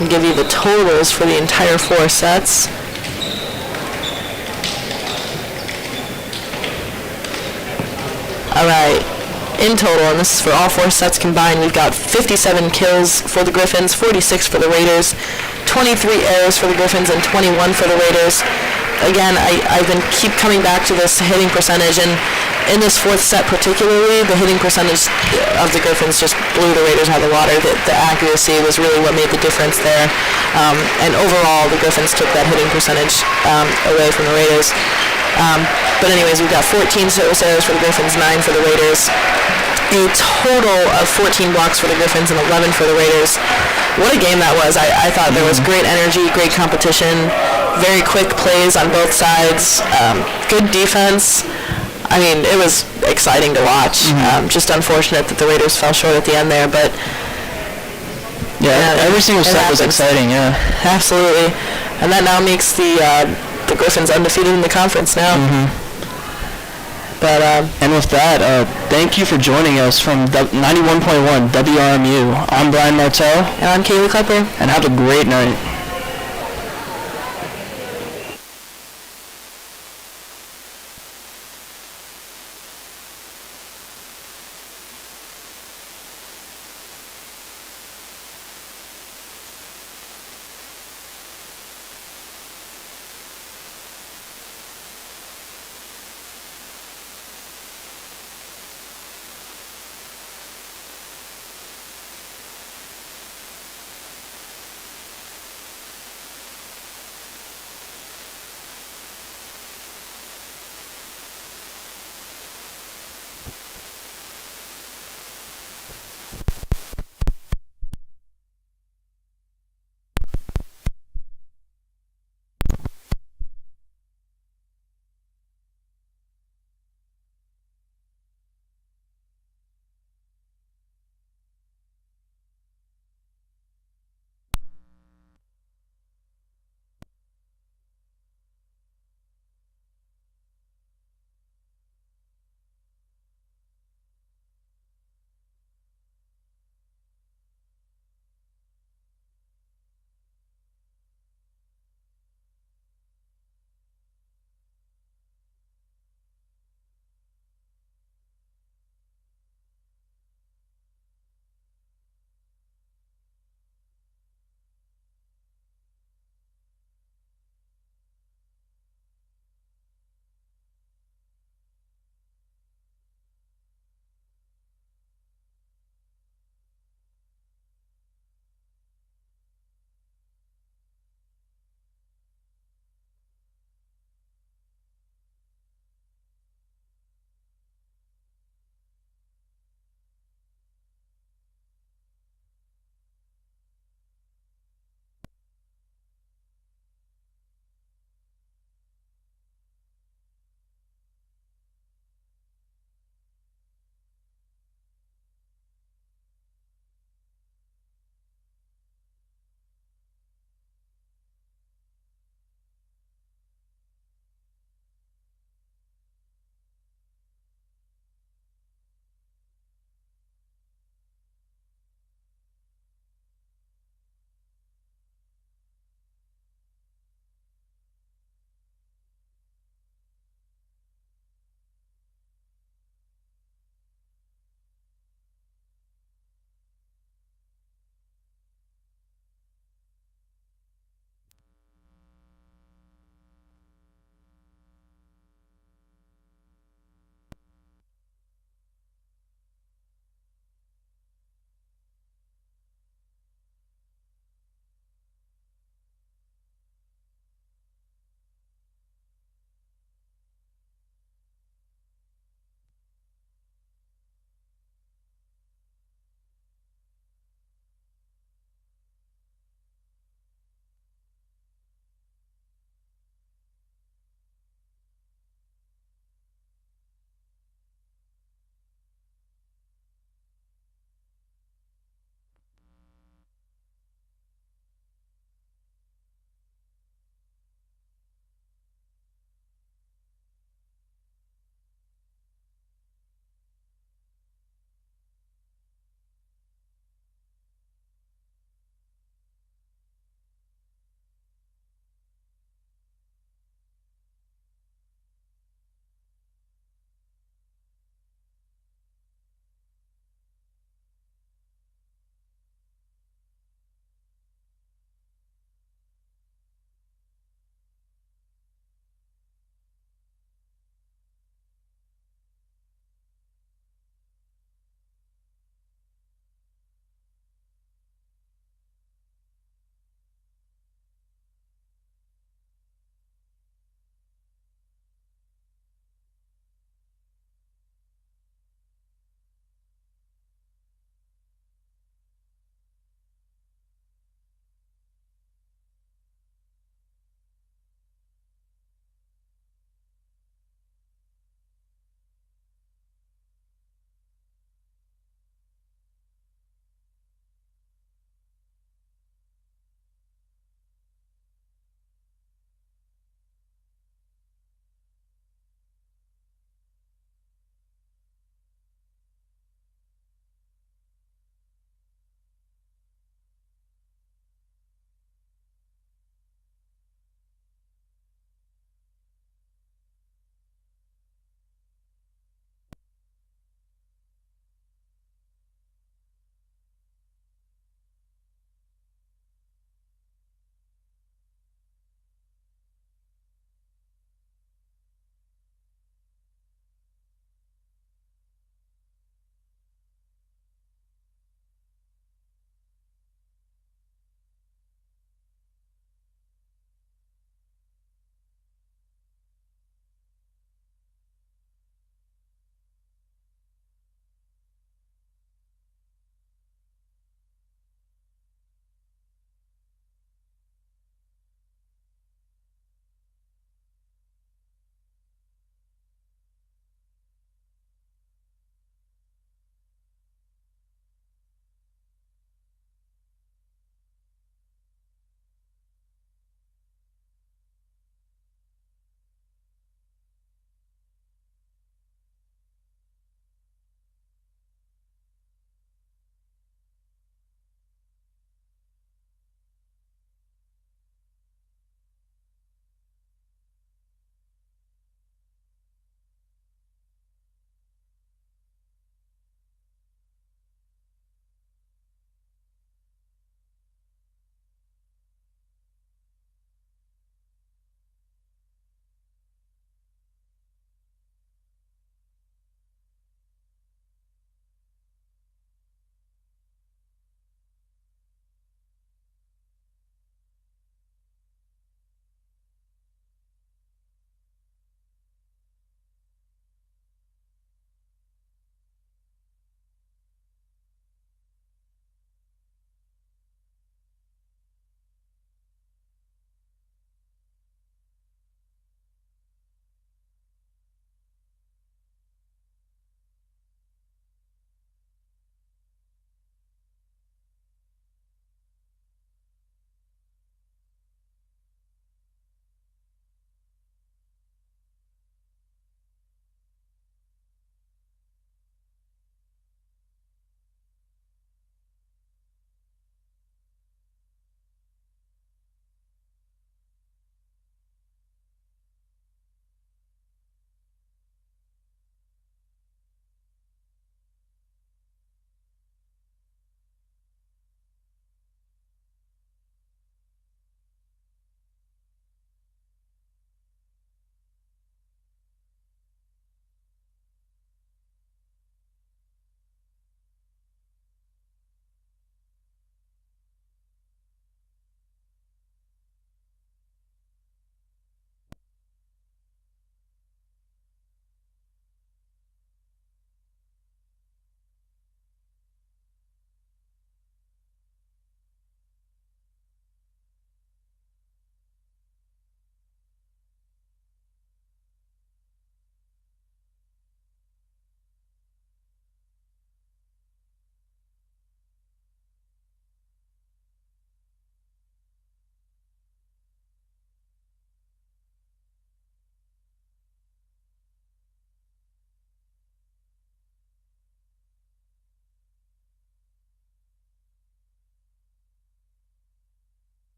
and give you the totals for the entire 4 sets. All right. In total, and this is for all 4 sets combined, we've got 57 kills for the Griffins, 46 for the Raiders, 23 errors for the Griffins, and 21 for the Raiders. Again, I've been keep coming back to this hitting percentage, and in this 4th set particularly, the hitting percentage of the Griffins just blew the Raiders out of the water. The accuracy was really what made the difference there. And overall, the Griffins took that hitting percentage away from the Raiders. But anyways, we've got 14 service errors for the Griffins, 9 for the Raiders. A total of 14 blocks for the Griffins and 11 for the Raiders. What a game that was. I thought there was great energy, great competition, very quick plays on both sides, good defense. I mean, it was exciting to watch. Just unfortunate that the Raiders fell short at the end there, but
yeah, every single set was exciting, yeah.
Absolutely. And that now makes the Griffins undefeated in the conference now. But
and with that, thank you for joining us from 91.1 WRMU. I'm Brian Martell.
And I'm Kaylee Klepper.
And have a great night.